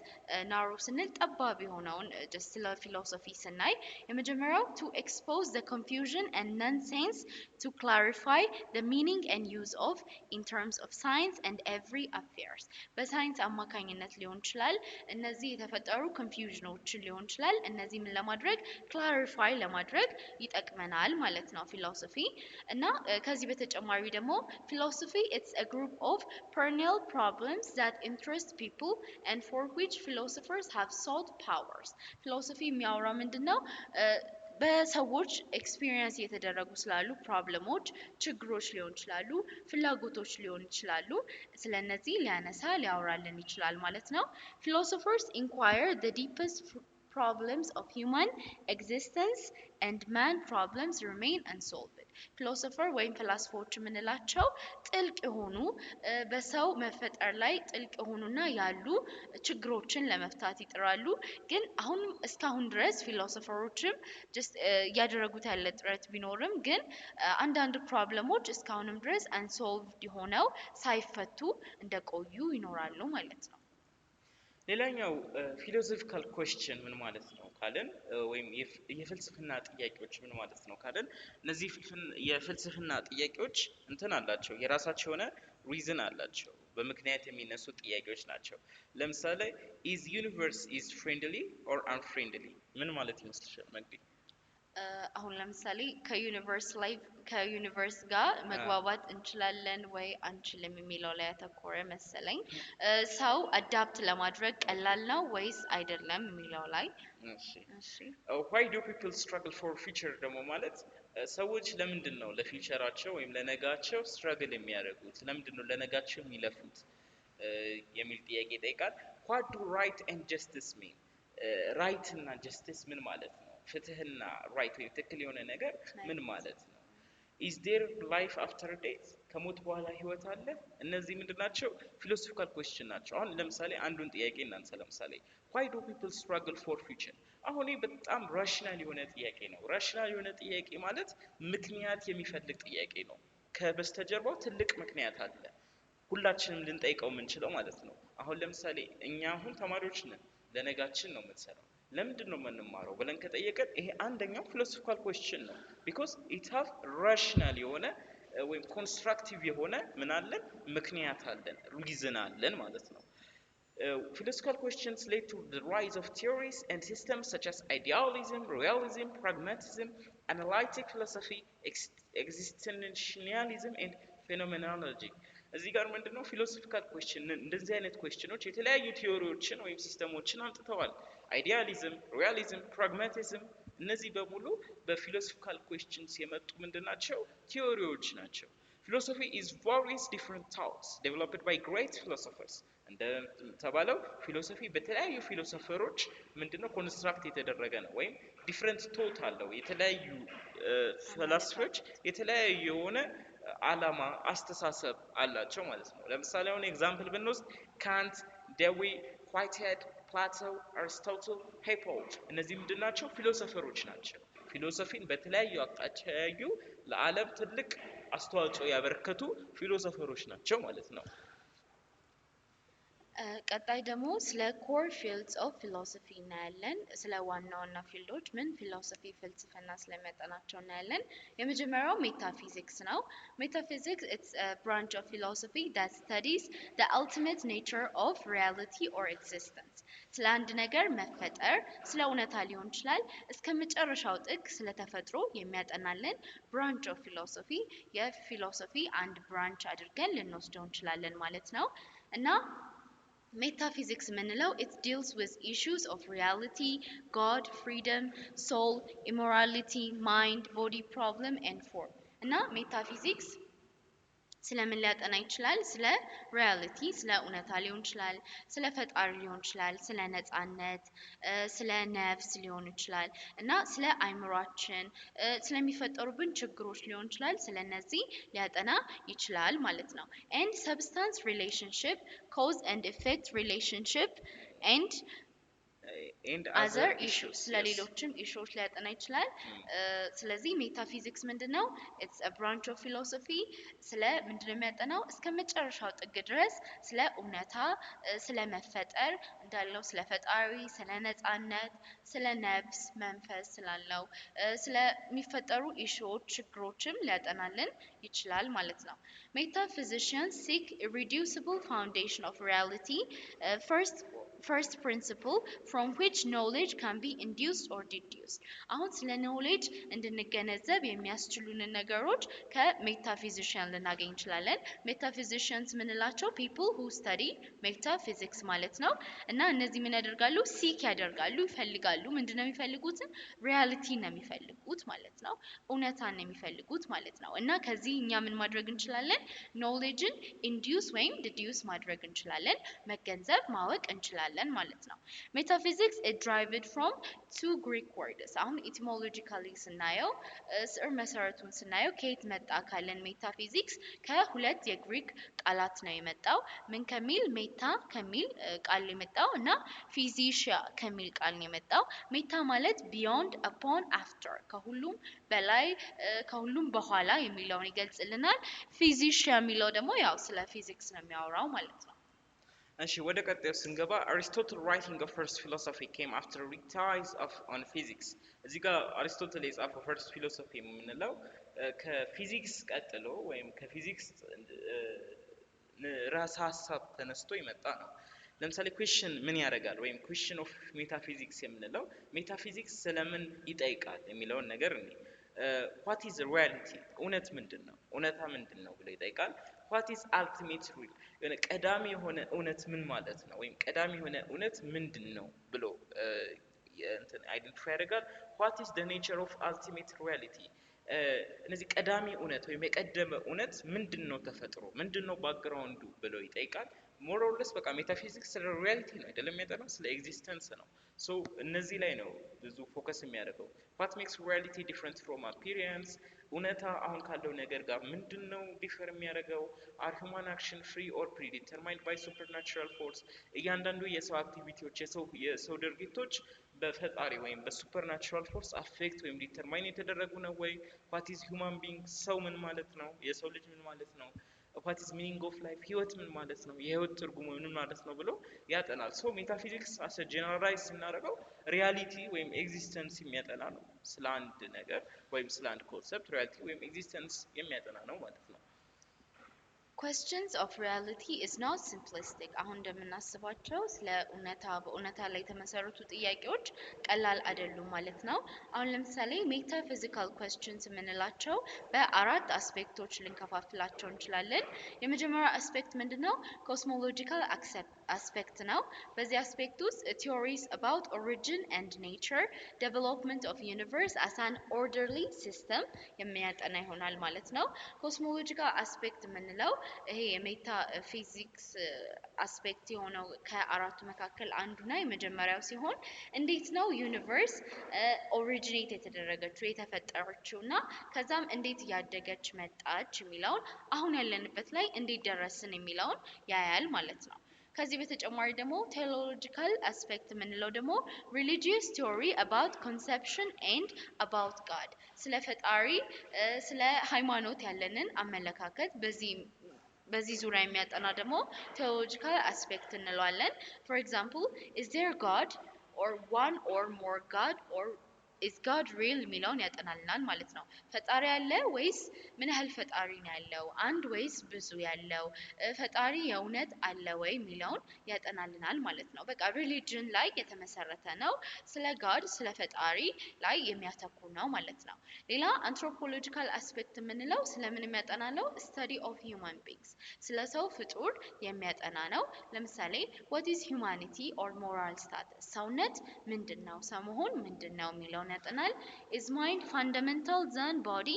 ናሮ ስንል ጠባብ የሆነውን just ስለ ፊሎሶፊ ስናይ የመጀመሪያው to expose the confusion and nonsense to clarify the meaning and use of in terms of science and every affairs በሳይንስ አማካኝነት ሊሆን ይችላል እነዚህ የተፈጠሩ ኮንፊውዥኖችን ሊሆን ይችላል እነዚህ ምን ለማድረግ clarify ለማድረግ ይጠቅመናል ማለት ነው ፊሎሶፊ እና ከዚህ በተጨማሪ ደግሞ philosophy it's a group of perennial problems that interest people and for which philosophers have sought powers philosophy የሚያወራው ምንድነው በሰዎች ኤክስፒሪየንስ የተደረጉ ስላሉ ፕሮብለሞች ችግሮች ሊሆን ይችላሉ ፍላጎቶች ሊሆን ይችላሉ ስለነዚህ ሊያነሳ ሊያወራልን ይችላል ማለት ነው philosophers inquire the deepest problems of human existence and man problems remain unsolved philosopher ወይም ፈላስፎች ምንላቸው ጥልቅ የሆኑ በሰው መፈጠር ላይ ጥልቅ የሆኑና ያሉ ችግሮችን ለመፍታት ይጥራሉ ግን አሁን እስካሁን ድረስ ፊሎሶፈሮችም just ያደረጉት ያለ ጥረት ቢኖርም ግን አንዳንድ ፕሮብለሞች እስካሁንም ድረስ unsolved ሆነው ሳይፈቱ እንደቆዩ ይኖራሉ ማለት ነው ሌላኛው ፊሎሶፊካል ኩዌስችን ምን ማለት ነው ካለን ወይም የፍልስፍና ጥያቄዎች ምን ማለት ነው ካለን እነዚህ የፍልስፍና ጥያቄዎች እንትን አላቸው የራሳቸው ሆነ ሪዝን አላቸው በምክንያት የሚነሱ ጥያቄዎች ናቸው ለምሳሌ is universe is friendly or unfriendly ምን ማለት ይመስልሻል መግዲ አሁን ለምሳሌ ከዩኒቨርስ ጋር መግባባት እንችላለን ወይ አንችልም የሚለው ላይ ያተኮረ መሰለኝ ሰው አዳፕት ለማድረግ ቀላል ነው ወይስ አይደለም የሚለው ላይ እሺ why do people struggle for future ደግሞ ማለት ሰዎች ለምንድነው ለፊውቸራቸው ወይም ለነጋቸው ስትራግል የሚያደርጉት ለምንድነው ለነጋቸው የሚለፉት የሚል ጥያቄ ይጠይቃል what do right and justice mean right እና justice ምን ማለት ነው ፍትህና ራይት ወይ ትክክል የሆነ ነገር ምን ማለት ነው is there life after death ከሞት በኋላ ህይወት አለ እነዚህ ምንድናቸው philosophical question ናቸው አሁን ለምሳሌ አንዱን ጥያቄ እናንሳ ለምሳሌ why do people struggle for future አሁን ይሄ በጣም ራሽናል የሆነ ጥያቄ ነው ራሽናል የሆነ ጥያቄ ማለት ምክንያት የሚፈልግ ጥያቄ ነው ከበስተጀርባው ትልቅ ምክንያት አለ ሁላችንም ልንጠይቀው የምንችለው ማለት ነው አሁን ለምሳሌ እኛ አሁን ተማሪዎች ነን ለነጋችን ነው የምንሰራው ለምንድነው የምንማረው ብለን ከጠየቀን ይሄ አንደኛው philosophical question ነው because it have rational የሆነ ወይም constructive የሆነ ምን አለን ምክንያት አለን ሪዝን አለን ማለት ነው philosophical questions lead to the rise of theories and systems such as idealism realism pragmatism analytic philosophy existentialism and phenomenology እዚህ ጋር ምንድነው philosophical question እንደዚህ አይነት questionዎች የተለያዩ ቲዮሪዎችን ወይም ሲስተሞችን አምጥተዋል idealism realism pragmatism እነዚህ በሙሉ በphilosophical questions የመጡ ምንድናቸው ቲዮሪዎች ናቸው philosophy is various different thoughts developed by great philosophers እንደ ተባለው philosophy በተለያዩ ፊሎሶፈሮች ምንድነው ኮንስትራክት የተደረገ ነው ወይም different thought አለው የተለያዩ ፈላስፎች የተለያዩ የሆነ አላማ አስተሳሰብ አላቸው ማለት ነው። ለምሳሌ አሁን ኤግዛምፕል ብንወስድ ካንት፣ ዴዊ፣ ዋይትሄድ፣ ፕላቶ፣ አሪስቶትል፣ ሄፖ እነዚህ ምንድን ናቸው? ፊሎሶፈሮች ናቸው። ፊሎሶፊን በተለያዩ አቅጣጫ ያዩ ለዓለም ትልቅ አስተዋጽኦ ያበረከቱ ፊሎሶፈሮች ናቸው ማለት ነው። ቀጣይ ደግሞ ስለ ኮር ፊልድስ ኦፍ ፊሎሶፊ እናያለን። ስለ ዋና ዋና ፊልዶች ምን ፊሎሶፊ ፍልስፍና ስለሚያጠናቸው እናያለን። የመጀመሪያው ሜታፊዚክስ ነው። ሜታፊዚክስ ኢትስ a branch of philosophy that studies the ultimate nature of reality or existence። ስለ አንድ ነገር መፈጠር፣ ስለ እውነታ ሊሆን ይችላል፣ እስከ መጨረሻው ጥግ ስለ ተፈጥሮ የሚያጠናልን ብራንች ኦፍ ፊሎሶፊ የፊሎሶፊ አንድ ብራንች አድርገን ልንወስደው እንችላለን ማለት ነው እና Metaphysics ምንለው it deals with issues of reality, God, freedom, soul, immorality, mind, body, problem and form እና ሜታፊዚክስ ስለምን ሊያጠና ይችላል? ስለ ሪያሊቲ ስለ እውነታ ሊሆን ይችላል፣ ስለ ፈጣሪ ሊሆን ይችላል፣ ስለ ነጻነት፣ ስለ ነፍስ ሊሆን ይችላል እና ስለ አይምሯችን ስለሚፈጠሩብን ችግሮች ሊሆን ይችላል። ስለነዚህ ሊያጠና ይችላል ማለት ነው። and substance relationship, cause and effect relationship and other issues ስለሌሎችም ኢሹዎች ሊያጠና ይችላል። ስለዚህ ሜታፊዚክስ ምንድነው? it's a branch of philosophy ስለ ምንድነው የሚያጠናው? እስከ መጨረሻው ጥግ ድረስ ስለ እውነታ፣ ስለ መፈጠር እንዳለው ስለ ፈጣሪ፣ ስለ ነጻነት፣ ስለ ነፍስ መንፈስ ስላለው ስለሚፈጠሩ ኢሹዎች ችግሮችም ሊያጠናልን ይችላል ማለት ነው። Metaphysicians seek irreducible foundation of reality, first principle from which knowledge can be induced or deduced። አሁን ስለ ኖሌጅ እንድንገነዘብ የሚያስችሉንን ነገሮች ከሜታፊዚሽያን ልናገኝ እንችላለን። ሜታፊዚሽያንስ ምንላቸው? people who study metaphysics ማለት ነው። እና እነዚህ ምን ያደርጋሉ? ሲክ ያደርጋሉ፣ ይፈልጋሉ። ምንድነው የሚፈልጉት? ሪያሊቲ ነው የሚፈልጉት ማለት ነው። እውነታን ነው የሚፈልጉት ማለት ነው። እና ከዚህ እኛ ምን ማድረግ እንችላለን? ኖሌጅን ኢንዲዩስ ወይም ዲዲዩስ ማድረግ እንችላለን፣ መገንዘብ ማወቅ እንችላለን ማለት ነው። ሜታፊዚክስ is derived from two Greek words። አሁን ኢቲሞሎጂካሊ ስናየው ስር መሰረቱን ስናየው ከየት መጣ ካለን ሜታፊዚክስ ከሁለት የግሪክ ቃላት ነው የመጣው። ምን ከሚል? ሜታ ከሚል ቃል የመጣው እና ፊዚሺያ ከሚል ቃል ነው የመጣው። ሜታ ማለት ቢዮንድ፣ አፖን፣ አፍተር ከሁሉም በላይ ከሁሉም በኋላ የሚለውን ይገልጽልናል። ፊዚሺያ የሚለው ደግሞ ያው ስለ ፊዚክስ ነው የሚያወራው ማለት ነው። እሺ ወደ ቀጣዩ ስንገባ አሪስቶትል writing of first philosophy came after treatise of on physics። እዚህ ጋር አሪስቶትል የጻፈው first philosophy የምንለው ከፊዚክስ ቀጥሎ ወይም ከፊዚክስ ራስ ሀሳብ ተነስቶ የመጣ ነው። ለምሳሌ ኩዌሽን ምን ያደርጋል ወይም ኩዌሽን ኦፍ ሜታፊዚክስ የምንለው ሜታፊዚክስ ስለምን ይጠይቃል የሚለውን ነገር እኔ what is reality እውነት ምንድነው? እውነታ ምንድነው ብሎ ይጠይቃል። what is ultimate truth የሆነ ቀዳሚ የሆነ እውነት ምን ማለት ነው? ወይም ቀዳሚ የሆነ እውነት ምንድነው ብሎ እንትን አይደንቲፋይ ያደርጋል። what is the nature of ultimate reality እነዚህ ቀዳሚ እውነት ወይም የቀደመ እውነት ምንድነው? ተፈጥሮ ምንድነው? ባክግራውንዱ ብሎ ይጠይቃል። ሞር ኦር ለስ በቃ ሜታፊዚክስ ስለ ሪያሊቲ ነው አይደለም የሚያጠናው፣ ስለ ኤግዚስተንስ ነው። ሶ እነዚህ ላይ ነው ብዙ ፎከስ የሚያደርገው። what makes reality different from appearance እውነታ አሁን ካለው ነገር ጋር ምንድነው ዲፈር የሚያደርገው? are human action free or predetermined by supernatural force እያንዳንዱ የሰው አክቲቪቲዎች የሰው ድርጊቶች በፈጣሪ ወይም በሱፐርናቹራል ፎርስ አፌክት ወይም ዲተርማይን የተደረጉ ነው ወይ? what is human being ሰው ምን ማለት ነው? የሰው ልጅ ምን ማለት ነው? what is meaning of life ህይወት ምን ማለት ነው? የህይወት ትርጉም ምን ማለት ነው ብሎ ያጠናል። ሶ ሜታፊዚክስ አሰ ጀነራላይዝ ስናደርገው ሪያሊቲ ወይም ኤግዚስተንስ የሚያጠና ነው። ስለ አንድ ነገር ወይም ስለ አንድ ኮንሰፕት ሪያሊቲ ወይም ኤግዚስተንስ የሚያጠና ነው ማለት ነው። questions of reality is not simplistic አሁን እንደምናስባቸው ስለ እውነታ በእውነታ ላይ የተመሰረቱ ጥያቄዎች ቀላል አይደሉም ማለት ነው። አሁን ለምሳሌ ሜታፊዚካል questions የምንላቸው በአራት አስፔክቶች ልንከፋፍላቸው እንችላለን። የመጀመሪያው አስፔክት ምንድነው? ኮስሞሎጂካል አስፔክት ነው። በዚህ አስፔክት ውስጥ theories about origin and nature, development of universe as an orderly system የሚያጠና ይሆናል ማለት ነው። ኮስሞሎጂካል አስፔክት የምንለው ይሄ የሜታ ፊዚክስ አስፔክት የሆነው ከአራቱ መካከል አንዱና የመጀመሪያው ሲሆን እንዴት ነው ዩኒቨርስ ኦሪጂኔት የተደረገችው የተፈጠረችውና ከዛም እንዴት እያደገች መጣች የሚለውን አሁን ያለንበት ላይ እንዴት ደረስን የሚለውን ያያል ማለት ነው። ከዚህ በተጨማሪ ደግሞ ቴዎሎጂካል አስፔክት የምንለው ደግሞ ሪሊጂየስ ቲዮሪ አባውት ኮንሰፕሽን ኤንድ አባውት ጋድ ስለ ፈጣሪ ስለ ሃይማኖት ያለንን አመለካከት በዚህ ዙሪያ የሚያጠና ደግሞ ቴዎሎጂካል አስፔክት እንለዋለን። ፎር ኤግዛምፕል ኢዝ ዜር ጋድ ኦር ዋን ኦር ሞር ጋድ ኦር ኢዝ ጋድ ሪል የሚለውን ያጠናልናል ማለት ነው። ፈጣሪ ያለ ወይስ ምን ያህል ፈጣሪ ነው ያለው? አንድ ወይስ ብዙ ያለው? ፈጣሪ የእውነት አለ ወይ የሚለውን ያጠናልናል ማለት ነው። በቃ ሪሊጅን ላይ የተመሰረተ ነው። ስለ ጋድ ስለ ፈጣሪ ላይ የሚያተኩር ነው ማለት ነው። ሌላ አንትሮፖሎጂካል አስፔክት የምንለው ስለምን የሚያጠና ነው? ስተዲ ኦፍ ሂውማን ቢንግስ ስለ ሰው ፍጡር የሚያጠና ነው። ለምሳሌ what is humanity or moral status ሰውነት ምንድን ነው? ሰው መሆን ምንድን ነው የሚለውን ያጠናል። is mind fundamental than body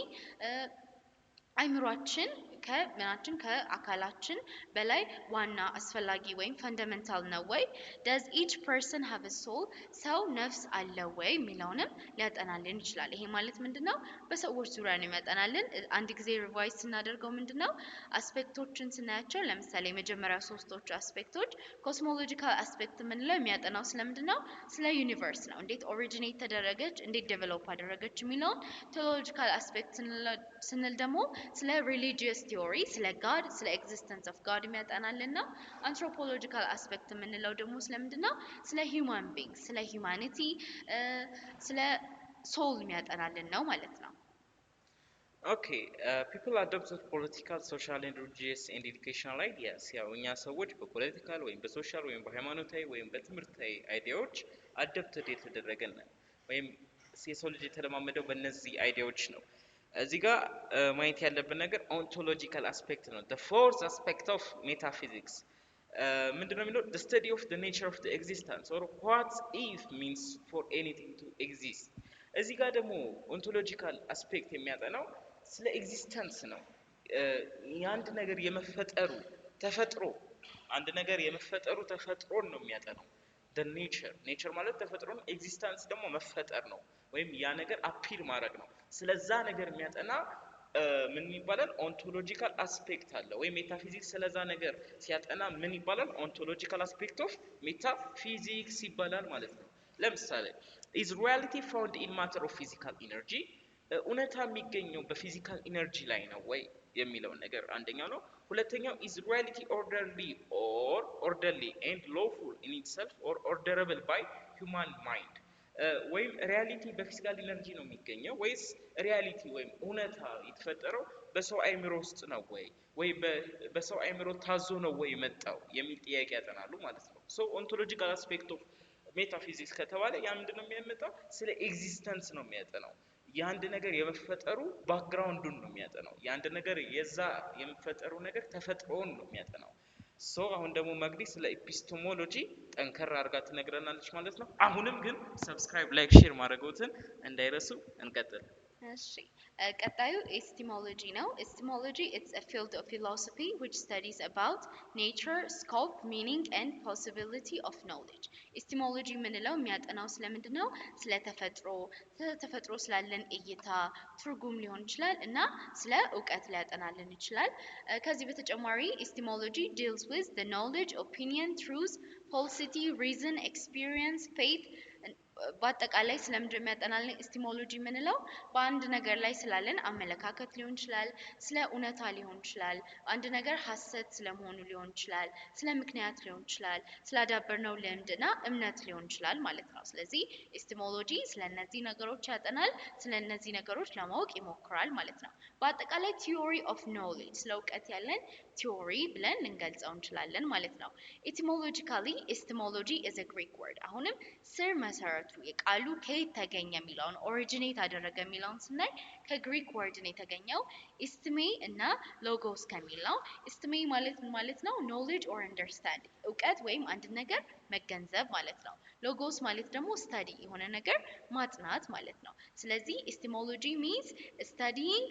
አይምሯችን ከምናችን ከአካላችን በላይ ዋና አስፈላጊ ወይም ፈንዳሜንታል ነው ወይ? does each person have a soul ሰው ነፍስ አለው ወይ የሚለውንም ሊያጠናልን ይችላል። ይሄ ማለት ምንድነው? በሰዎች ዙሪያ ነው የሚያጠናልን። አንድ ጊዜ ሪቫይዝ ስናደርገው ምንድነው አስፔክቶችን ስናያቸው ለምሳሌ የመጀመሪያው ሶስቶቹ አስፔክቶች ኮስሞሎጂካል አስፔክት የምንለው የሚያጠናው ስለምንድነው? ስለ ዩኒቨርስ ነው። እንዴት ኦሪጂኔት ተደረገች፣ እንዴት ዴቨሎፕ አደረገች የሚለውን። ቴዎሎጂካል አስፔክት ስንል ደግሞ ስለ ሪሊጂየስ ቲዮሪ ስለ ጋድ ስለ ኤግዚስተንስ ኦፍ ጋድ የሚያጠናልን ነው። አንትሮፖሎጂካል አስፔክት የምንለው ደግሞ ስለምንድነው? ስለ ሂውማን ቢንግ ስለ ሂውማኒቲ ስለ ሶል የሚያጠናልን ነው ማለት ነው። ኦኬ ፒፕል አዶፕትድ ፖለቲካል ሶሻል ኤንድ ሪሊጂየስ ኤንድ ኤዱኬሽናል አይዲያስ ያው እኛ ሰዎች በፖለቲካል ወይም በሶሻል ወይም በሃይማኖታዊ ወይም በትምህርታዊ አይዲያዎች አዶፕትድ የተደረገን ወይም የሰው ልጅ የተለማመደው በእነዚህ አይዲያዎች ነው። እዚህ ጋር ማየት ያለብን ነገር ኦንቶሎጂካል አስፔክት ነው። the fourth aspect of metaphysics ምንድነው የሚለው the study of the nature of the existence or what if means for anything to exist። እዚህ ጋር ደግሞ ኦንቶሎጂካል አስፔክት የሚያጠናው ስለ ኤግዚስተንስ ነው። የአንድ ነገር የመፈጠሩ ተፈጥሮ አንድ ነገር የመፈጠሩ ተፈጥሮን ነው የሚያጠናው። the nature ማለት ተፈጥሮ ነው። ኤግዚስተንስ ደግሞ መፈጠር ነው ወይም ያ ነገር አፒር ማድረግ ነው። ስለዛ ነገር የሚያጠና ምን ይባላል? ኦንቶሎጂካል አስፔክት አለ ወይ ሜታፊዚክስ ስለዛ ነገር ሲያጠና ምን ይባላል? ኦንቶሎጂካል አስፔክት ኦፍ ሜታፊዚክስ ይባላል ማለት ነው። ለምሳሌ is reality found in matter of physical energy እውነታ የሚገኘው በፊዚካል ኢነርጂ ላይ ነው ወይ የሚለው ነገር አንደኛው ነው። ሁለተኛው is reality orderly and lawful in itself or orderable by human mind ወይም ሪያሊቲ በፊዚካል ኢነርጂ ነው የሚገኘው ወይስ ሪያሊቲ ወይም እውነታ የተፈጠረው በሰው አይምሮ ውስጥ ነው ወይ በሰው አይምሮ ታዞ ነው ወይ መጣው የሚል ጥያቄ ያጠናሉ ማለት ነው። ሶ ኦንቶሎጂካል አስፔክት ኦፍ ሜታፊዚክስ ከተባለ ያ ምንድነው የሚያመጣው? ስለ ኤግዚስተንስ ነው የሚያጠናው። የአንድ ነገር የመፈጠሩ ባክግራውንዱን ነው የሚያጠናው። የአንድ ነገር የዛ የመፈጠሩ ነገር ተፈጥሮውን ነው የሚያጠናው። ሶ አሁን ደግሞ መግዲ ስለ ኤፒስቴሞሎጂ ጠንከር አድርጋ ትነግረናለች ማለት ነው። አሁንም ግን ሰብስክራይብ፣ ላይክ፣ ሼር ማድረግዎትን እንዳይረሱ። እንቀጥል። እሺ ቀጣዩ ኤስቲሞሎጂ ነው። ኤስቲሞሎጂ it's a field of philosophy which studies about nature, scope, meaning and possibility of knowledge. ኤስቲሞሎጂ የምንለው የሚያጠናው ስለምንድን ነው? ስለ ተፈጥሮ ስላለን እይታ ትርጉም ሊሆን ይችላል እና ስለ እውቀት ሊያጠናልን ይችላል። ከዚህ በተጨማሪ ኤስቲሞሎጂ deals with the knowledge, opinion, truth, falsity, reason, experience, faith በአጠቃላይ ስለምንድን የሚያጠናልን ኤስቲሞሎጂ የምንለው በአንድ ነገር ላይ ስላለን አመለካከት ሊሆን ይችላል፣ ስለ እውነታ ሊሆን ይችላል፣ አንድ ነገር ሐሰት ስለመሆኑ ሊሆን ይችላል፣ ስለ ምክንያት ሊሆን ይችላል፣ ስላዳበርነው ልምድና እምነት ሊሆን ይችላል ማለት ነው። ስለዚህ ኤስቲሞሎጂ ስለነዚህ ነገሮች ያጠናል፣ ስለነዚህ ነገሮች ለማወቅ ይሞክራል ማለት ነው። በአጠቃላይ ቲዮሪ ኦፍ ኖሌጅ ስለ እውቀት ያለን ቲዮሪ ብለን ልንገልጸው እንችላለን ማለት ነው። ኤቲሞሎጂካሊ ኤስቲሞሎጂ is a Greek word አሁንም ስር መሰረቱ የቃሉ ከየት ተገኘ የሚለውን ኦሪጂኔት አደረገ የሚለውን ስናይ ከግሪክ ወርድ ነው የተገኘው። ኢስትሜ እና ሎጎስ ከሚል ነው። ኢስትሜ ማለት ምን ማለት ነው? ኖሌጅ ኦር አንደርስታንዲንግ እውቀት ወይም አንድ ነገር መገንዘብ ማለት ነው። ሎጎስ ማለት ደግሞ ስተዲ የሆነ ነገር ማጥናት ማለት ነው። ስለዚህ ኤስቲሞሎጂ ሚንስ studying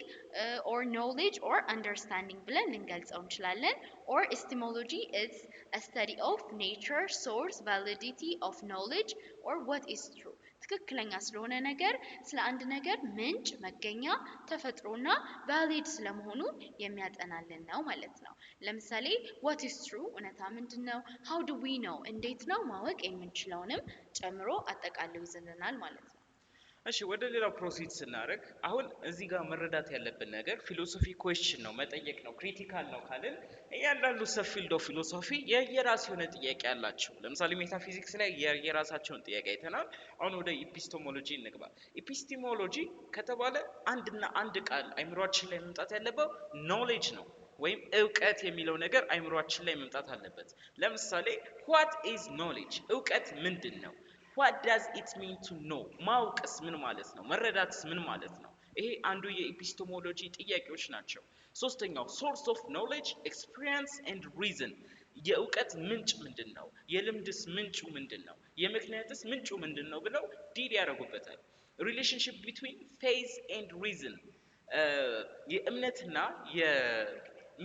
or knowledge or understanding ብለን ልንገልጸው እንችላለን። or etymology is a study of nature, source, validity of knowledge or what is true ትክክለኛ ስለሆነ ነገር ስለ አንድ ነገር ምንጭ፣ መገኛ፣ ተፈጥሮና ቫሊድ ስለመሆኑ የሚያጠናልን ነው ማለት ነው። ለምሳሌ what is true እውነታ ምንድን ነው? how do we know እንዴት ነው ማወቅ የምንችለውንም ጨምሮ አጠቃሎ ይዘልናል ማለት ነው። እሺ ወደ ሌላው ፕሮሲድ ስናደርግ አሁን እዚህ ጋር መረዳት ያለብን ነገር ፊሎሶፊ ኩዌስችን ነው፣ መጠየቅ ነው፣ ክሪቲካል ነው ካልን እያንዳንዱ ሰብ ፊልድ ኦፍ ፊሎሶፊ የየራሱ የሆነ ጥያቄ አላቸው። ለምሳሌ ሜታፊዚክስ ላይ የራሳቸውን ጥያቄ አይተናል። አሁን ወደ ኢፒስቴሞሎጂ እንግባ። ኢፒስቴሞሎጂ ከተባለ አንድና አንድ ቃል አይምሯችን ላይ መምጣት ያለበት ኖሌጅ ነው ወይም እውቀት የሚለው ነገር አይምሯችን ላይ መምጣት አለበት። ለምሳሌ what is knowledge እውቀት ምንድን ነው? what does it mean to know ማወቅስ ምን ማለት ነው? መረዳትስ ምን ማለት ነው? ይሄ አንዱ የኤፒስቴሞሎጂ ጥያቄዎች ናቸው። ሶስተኛው source of knowledge experience and reason የእውቀት ምንጭ ምንድን ነው? የልምድስ ምንጩ ምንድን ነው? የምክንያትስ ምንጩ ምንድን ነው ብለው ዲል ያደርጉበታል። relationship between faith and reason የእምነትና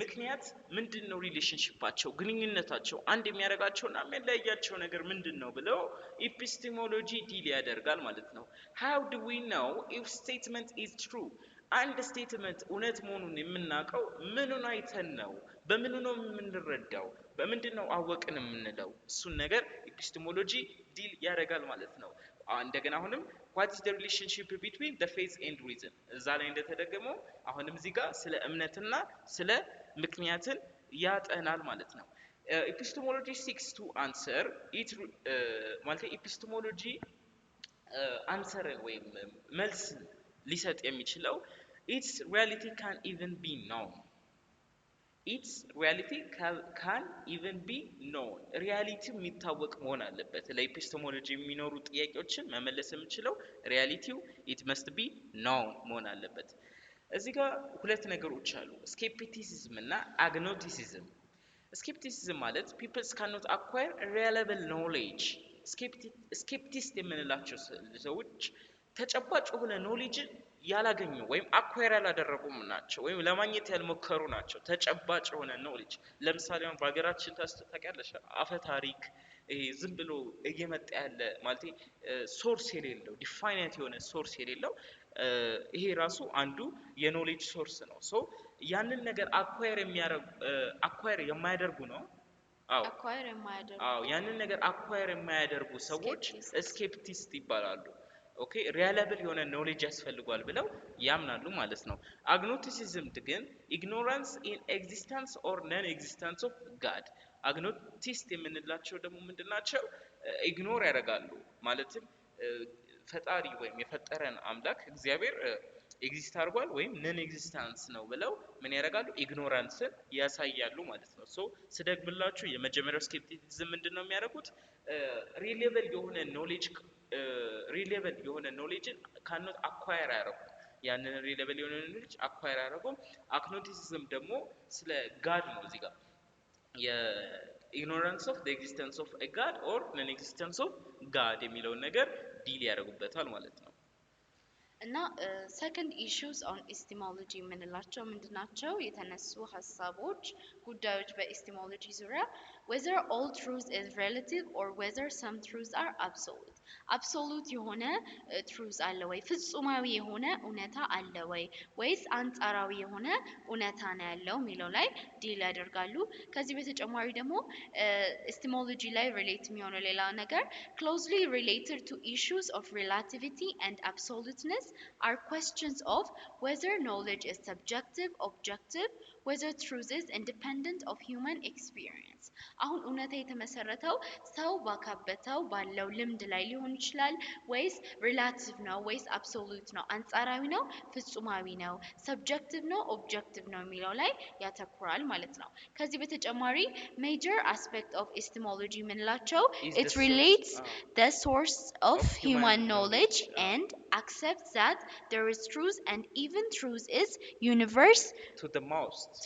ምክንያት ምንድነው? ሪሌሽንሺፓቸው ግንኙነታቸው አንድ የሚያደርጋቸውና የሚለያያቸው ነገር ምንድነው ብለው ኢፒስቴሞሎጂ ዲል ያደርጋል ማለት ነው። how do we know if statement is true አንድ ስቴትመንት እውነት መሆኑን የምናውቀው ምኑን አይተን ነው? በምኑ ነው የምንረዳው? በምንድነው አወቅን የምንለው? እሱን ነገር ኢፒስቴሞሎጂ ዲል ያደርጋል ማለት ነው። እንደገና አሁንም what is the relationship between the faith and reason እዛ ላይ እንደተደገመው አሁንም እዚህ ጋር ስለ እምነትና ስለ ምክንያትን ያጠናል ማለት ነው። ኤፒስቴሞሎጂ seeks to answer it ማለት ኤፒስቴሞሎጂ አንሰር ወይም መልስ ሊሰጥ የሚችለው its reality can even be known its reality can even be known ሪያሊቲው የሚታወቅ መሆን አለበት። ለኤፒስቴሞሎጂ የሚኖሩ ጥያቄዎችን መመለስ የምችለው ሪያሊቲው it must be known መሆን አለበት። እዚህ ጋር ሁለት ነገሮች አሉ፣ ስኬፕቲሲዝም እና አግኖቲሲዝም። ስኬፕቲሲዝም ማለት peoples cannot acquire reliable knowledge ስኬፕቲስት የምንላቸው ሰዎች ተጨባጭ የሆነ ኖሌጅን ያላገኙ ወይም አኳየር ያላደረጉም ናቸው ወይም ለማግኘት ያልሞከሩ ናቸው። ተጨባጭ የሆነ ኖሌጅ ለምሳሌ አሁን በሀገራችን ታውቂያለሽ አፈ ታሪክ ዝም ብሎ እየመጣ ያለ ማለት ሶርስ የሌለው ዲፋይናይት የሆነ ሶርስ የሌለው ይሄ ራሱ አንዱ የኖሌጅ ሶርስ ነው። ሶ ያንን ነገር አኳየር የማያደርጉ ነው። ያንን ነገር አኳየር የማያደርጉ ሰዎች ስኬፕቲስት ይባላሉ። ኦኬ ሪላብል የሆነ ኖሌጅ ያስፈልጋል ብለው ያምናሉ ማለት ነው። አግኖቲሲዝም ግን ኢግኖራንስ ኢን ኤግዚስተንስ ኦር ነን ኤግዚስተንስ ኦፍ ጋድ አግኖቲስት የምንላቸው ደግሞ ምንድናቸው? ኢግኖር ያደርጋሉ ማለትም ፈጣሪ ወይም የፈጠረን አምላክ እግዚአብሔር ኤግዚስት አድርጓል ወይም ነን ኤግዚስተንስ ነው ብለው ምን ያደርጋሉ? ኢግኖራንስን ያሳያሉ ማለት ነው። ሶ ስደግምላችሁ የመጀመሪያው ስኬፕቲሲዝም ምንድነው የሚያደርጉት? ሪሌቨል የሆነ ኖሌጅን ካኖት አኳየር አያደርጉም። ያንን ሪሌቨል የሆነ ኖሌጅ አኳየር አያደርጉም። አግኖቲሲዝም ደግሞ ስለ ጋድ ነው እዚህ ጋር የኢግኖራንስ ኦፍ ዘ ኤግዚስተንስ ኦፍ ኤ ጋድ ኦር ነን ኤግዚስተንስ ኦፍ ጋድ የሚለውን ነገር ዲል ያደርጉበታል ማለት ነው። እና ሰከንድ ኢሹስ ኦን ኤስቲሞሎጂ የምንላቸው ምንድናቸው? የተነሱ ሀሳቦች ጉዳዮች በኤስቲሞሎጂ ዙሪያ whether all truth is relative or whether some truths are absolute አብሶሉት የሆነ ትሩዝ አለ ወይ? ፍጹማዊ የሆነ እውነታ አለ ወይ? ወይስ አንጻራዊ የሆነ እውነታ ነው ያለው የሚለው ላይ ዲል ያደርጋሉ። ከዚህ በተጨማሪ ደግሞ ኤስቲሞሎጂ ላይ ሪሌት የሚሆነው ሌላ ነገር closely related to issues of relativity and absoluteness are questions of whether knowledge is subjective, objective, whether truth is independent of human experience አሁን እውነታ የተመሰረተው ሰው ባካበተው ባለው ልምድ ላይ ሊሆን ይችላል ወይስ ሪላቲቭ ነው ወይስ አብሶሉት ነው? አንጻራዊ ነው ፍጹማዊ ነው? ሰብጀክቲቭ ነው ኦብጀክቲቭ ነው የሚለው ላይ ያተኩራል ማለት ነው። ከዚህ በተጨማሪ major aspect of epistemology የምንላቸው it relates the source of human knowledge and accepts that there is truth and even truth is universe to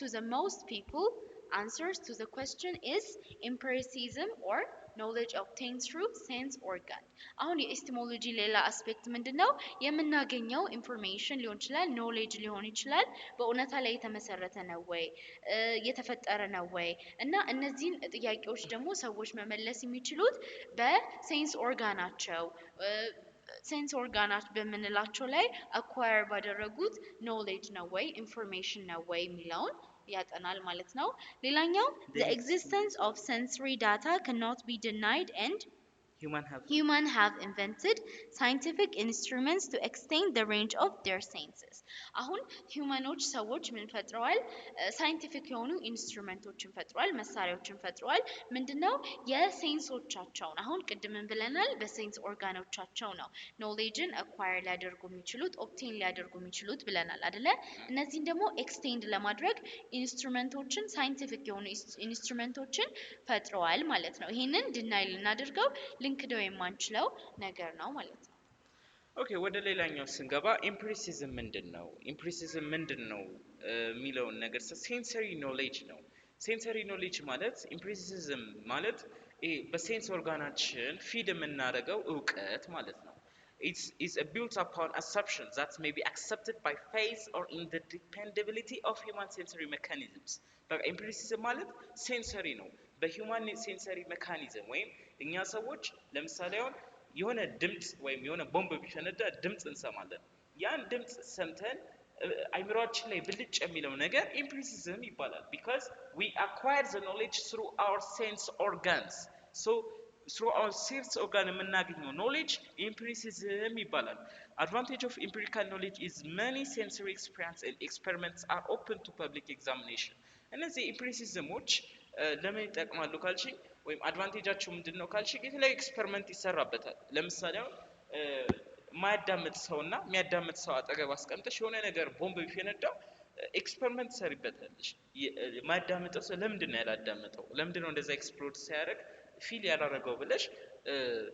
the most people answers to the question is empiricism or knowledge obtained through sense organ አሁን የኤስቲሞሎጂ ሌላ አስፔክት ምንድነው የምናገኘው ኢንፎርሜሽን ሊሆን ይችላል ኖሌጅ ሊሆን ይችላል በእውነታ ላይ የተመሰረተ ነው ወይ የተፈጠረ ነው ወይ እና እነዚህን ጥያቄዎች ደግሞ ሰዎች መመለስ የሚችሉት በሴንስ ኦርጋናቸው ሴንስ ኦርጋናት በምንላቸው ላይ አኳየር ባደረጉት ኖሌጅ ነው ወይ ኢንፎርሜሽን ነው ወይ የሚለውን ያጠናል ማለት ነው ሌላኛው the existence of sensory data cannot be denied and human have invented scientific instruments to extend the range of their senses አሁን ሂዩማኖች ሰዎች ምን ፈጥረዋል ሳይንቲፊክ የሆኑ ኢንስትሩመንቶችን ፈጥረዋል መሳሪያዎችን ፈጥረዋል ምንድነው የሴንሶቻቸውን አሁን ቅድምን ብለናል በሴንስ ኦርጋኖቻቸው ነው ኖሌጅን አኳየር ሊያደርጉ የሚችሉት ኦብቴን ሊያደርጉ የሚችሉት ብለናል አይደለ እነዚህን ደግሞ ኤክስቴንድ ለማድረግ ኢንስትሩመንቶችን ሳይንቲፊክ የሆኑ ኢንስትሩመንቶችን ፈጥረዋል ማለት ነው ይሄንን ድናይ ልናደርገው ልንክደው የማንችለው ነገር ነው ማለት ነው ኦኬ ወደ ሌላኛው ስንገባ ኢምፕሪሲዝም ምንድነው ኢምፕሪሲዝም ምንድነው የሚለውን ነገር ሴንሰሪ ኖሌጅ ነው ሴንሰሪ ኖሌጅ ማለት ኢምፕሪሲዝም ማለት በሴንስ ኦርጋናችን ፊድ የምናደርገው እውቀት ማለት ነው it's a built upon assumptions that may be accepted by faith or in the dependability of human sensory mechanisms በቃ ኢምፕሪሲዝም ማለት ሴንሰሪ ነው በሂውማን ሴንሰሪ ሜካኒዝም ወይም እኛ ሰዎች ለምሳሌ አሁን የሆነ ድምጽ ወይም የሆነ ቦምብ ቢፈነዳ ድምጽ እንሰማለን ያን ድምጽ ሰምተን አይምሮአችን ላይ ብልጭ የሚለው ነገር ኢምፕሪሲዝም ይባላል because we acquire the knowledge through our sense organs so through our sense organ የምናገኘው knowledge empiricism ይባላል advantage of empirical knowledge is many sensory experience and experiments are open to public examination እነዚህ ኢምፕሪሲዝሞች ለምን ይጠቅማሉ ካልሽኝ ወይም አድቫንቴጃቸው ምንድነው ካልሽኝ የተለያዩ ኤክስፐሪመንት ይሰራበታል ለምሳሌ ማያዳምጥ ሰውና የሚያዳምጥ ሰው አጠገብ አስቀምጠሽ የሆነ ነገር ቦምብ ቢፈነዳው ኤክስፐሪመንት ሰሪበታለሽ ማያዳምጠው ሰው ለምንድን ነው ያላዳመጠው ለምንድን ነው እንደዛ ኤክስፕሎድ ሲያደርግ ፊል ያላረገው ብለሽ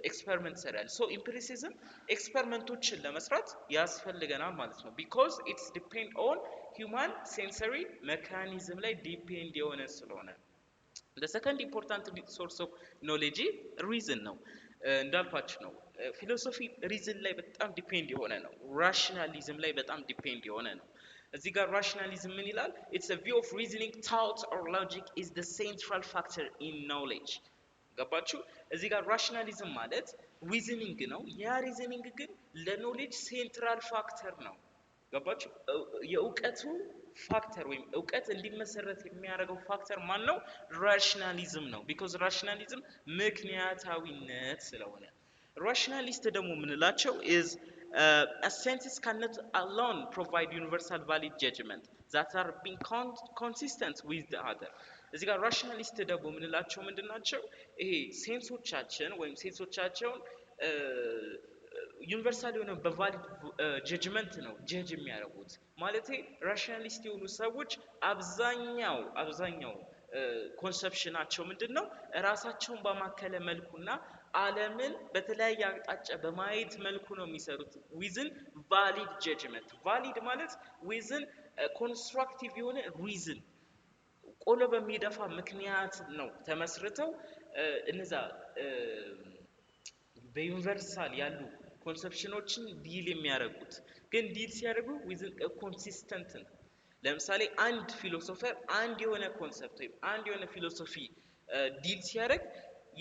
ኤክስፐሪመንት ሰራል ሶ ኢምፕሪሲዝም ኤክስፐሪመንቶችን ለመስራት ያስፈልገናል ማለት ነው because it's depend on human sensory mechanism ላይ ዲፔንድ የሆነ ስለሆነ the second important source of knowledge reason ነው እንዳልኳችሁ ነው ፊሎሶፊ ሪዝን ላይ በጣም ዲፔንድ የሆነ ነው ራሽናሊዝም ላይ በጣም ዲፔንድ የሆነ ነው እዚህ ጋር ራሽናሊዝም ምን ይላል it's a view of reasoning thought or logic is the central factor in knowledge ገባችሁ እዚህ ጋር ራሽናሊዝም ማለት ሪዝኒንግ ነው ያ ሪዝኒንግ ግን ለኖሌጅ ሴንትራል ፋክተር ነው ገባችሁ የእውቀቱ ፋክተር ወይም እውቀት እንዲመሰረት የሚያደርገው ፋክተር ማን ነው ራሽናሊዝም ነው because ራሽናሊዝም ምክንያታዊነት ስለሆነ rationalist ደግሞ ምንላቸው is a scientist cannot alone provide universal valid judgment that are being consistent with the other እዚህ ጋር rationalist ደግሞ ምንላቸው ምንድናቸው ይሄ ሴንሶቻችን ወይም ሴንሶቻቸውን ዩኒቨርሳል የሆነ በቫሊድ ጀጅመንት ነው ጀጅ የሚያደርጉት ማለት ራሽናሊስት የሆኑ ሰዎች አብዛኛው ኮንሰፕሽናቸው ምንድነው ራሳቸውን በማከለ መልኩና ዓለምን በተለያየ አቅጣጫ በማየት መልኩ ነው የሚሰሩት within valid judgment valid ማለት within constructive የሆነ reason ቆሎ በሚደፋ ምክንያት ነው ተመስርተው እነዛ በዩኒቨርሳል ያሉ ኮንሰፕሽኖችን ዲል የሚያደርጉት ግን ዲል ሲያደርጉ within a consistent ለምሳሌ አንድ ፊሎሶፈር አንድ የሆነ ኮንሰፕት ወይ አንድ የሆነ ፊሎሶፊ ዲል ሲያደርግ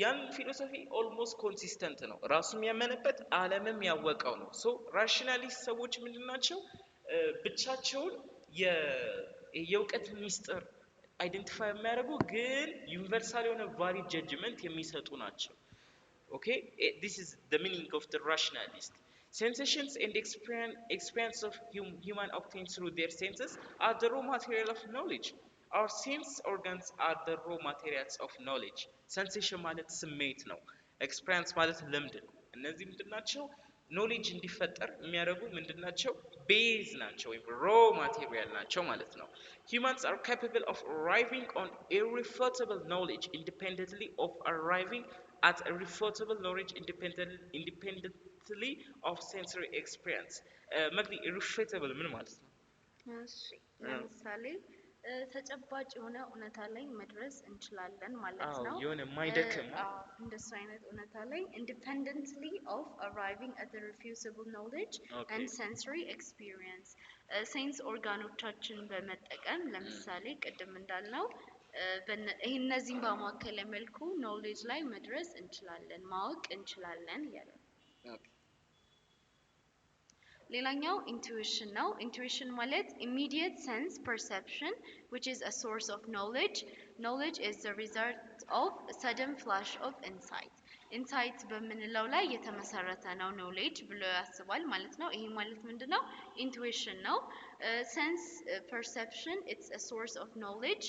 ያን ፊሎሶፊ ኦልሞስት ኮንሲስተንት ነው ራሱም ያመነበት ዓለምም ያወቀው ነው ሶ ራሽናሊስት ሰዎች ምንድናቸው ብቻቸውን የእውቀት ሚስጥር አይደንቲፋይ የሚያደርጉ ግን ዩኒቨርሳል የሆነ ቫሊድ ጀጅመንት የሚሰጡ ናቸው okay this is the meaning of the rationalist sensations and experience of human obtained through their senses are the raw material of knowledge our sense organs are the raw materials of knowledge sensation ማለት ስሜት ነው experience ማለት ልምድ ነው እነዚህ ምንድናቸው knowledge እንዲፈጠር የሚያደርጉ ምንድናቸው ቤዝ ናቸው ወይ raw material ናቸው ማለት ነው humans are capable of arriving on irrefutable knowledge independently of arriving at a refutable knowledge independently of sensory experience መግዲ irrefutable ምን ማለት ነው እሺ ለምሳሌ ተጨባጭ የሆነ እውነታ ላይ መድረስ እንችላለን ማለት አዎ ነው። የሆነ የማይደክም እንደሱ አይነት እውነታ ላይ independently of arriving at the refusable knowledge ኦኬ and sensory experience ሴንስ ኦርጋኖቻችን በመጠቀም ለምሳሌ ቅድም እንዳልነው ይህ እነዚህን ባማከለ መልኩ ኖሌጅ ላይ መድረስ እንችላለን ማወቅ እንችላለን ያለ ኦኬ ሌላኛው intuition ነው intuition ማለት immediate sense perception which is a source of knowledge is the result of a sudden flash of insight በምንለው ላይ የተመሰረተ ነው knowledge ብሎ ያስባል ማለት ነው ይሄ ማለት ምንድነው intuition ነው sense perception it's a source of knowledge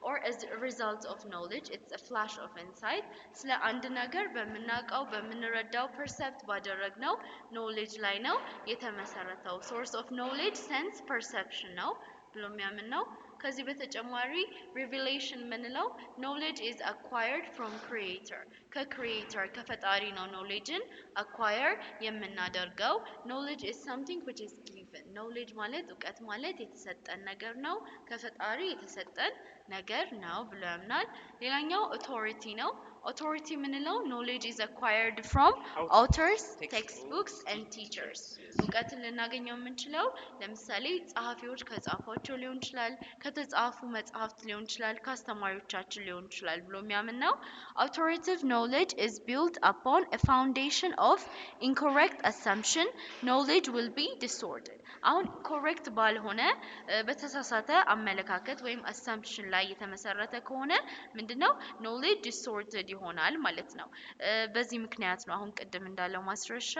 or as a result of knowledge it's a flash of insight ስለ አንድ ነገር በመናቀው በመንረዳው percept ባደረግነው knowledge ላይ ነው የተመሰረተው source of knowledge sense perception ነው ብሎ የሚያምን ነው ከዚህ በተጨማሪ revelation ምንለው knowledge is acquired from creator ከፈጣሪ ነው knowledgeን acquire የምናደርገው knowledge is something which is given knowledge ማለት እውቀት ማለት የተሰጠን ነገር ነው ከፈጣሪ የተሰጠን ነገር ነው ብሎ ያምናል ሌላኛው authority ነው authority ምንለው knowledge is acquired from authors textbooks and teachers እውቀትን ልናገኘው የምንችለው ለምሳሌ ጸሐፊዎች ከጻፏቸው ሊሆን ይችላል ከተጻፉ መጽሐፍት ሊሆን ይችላል ከአስተማሪዎቻችን ሊሆን ይችላል ብሎ የሚያምን ነው authoritative knowledge is built upon a foundation of incorrect assumption knowledge will be distorted አሁን correct ባልሆነ በተሳሳተ አመለካከት ወይም assumption ላይ የተመሰረተ ከሆነ ምንድነው knowledge distorted ይሆናል ማለት ነው በዚህ ምክንያት ነው አሁን ቅድም እንዳለው ማስረሻ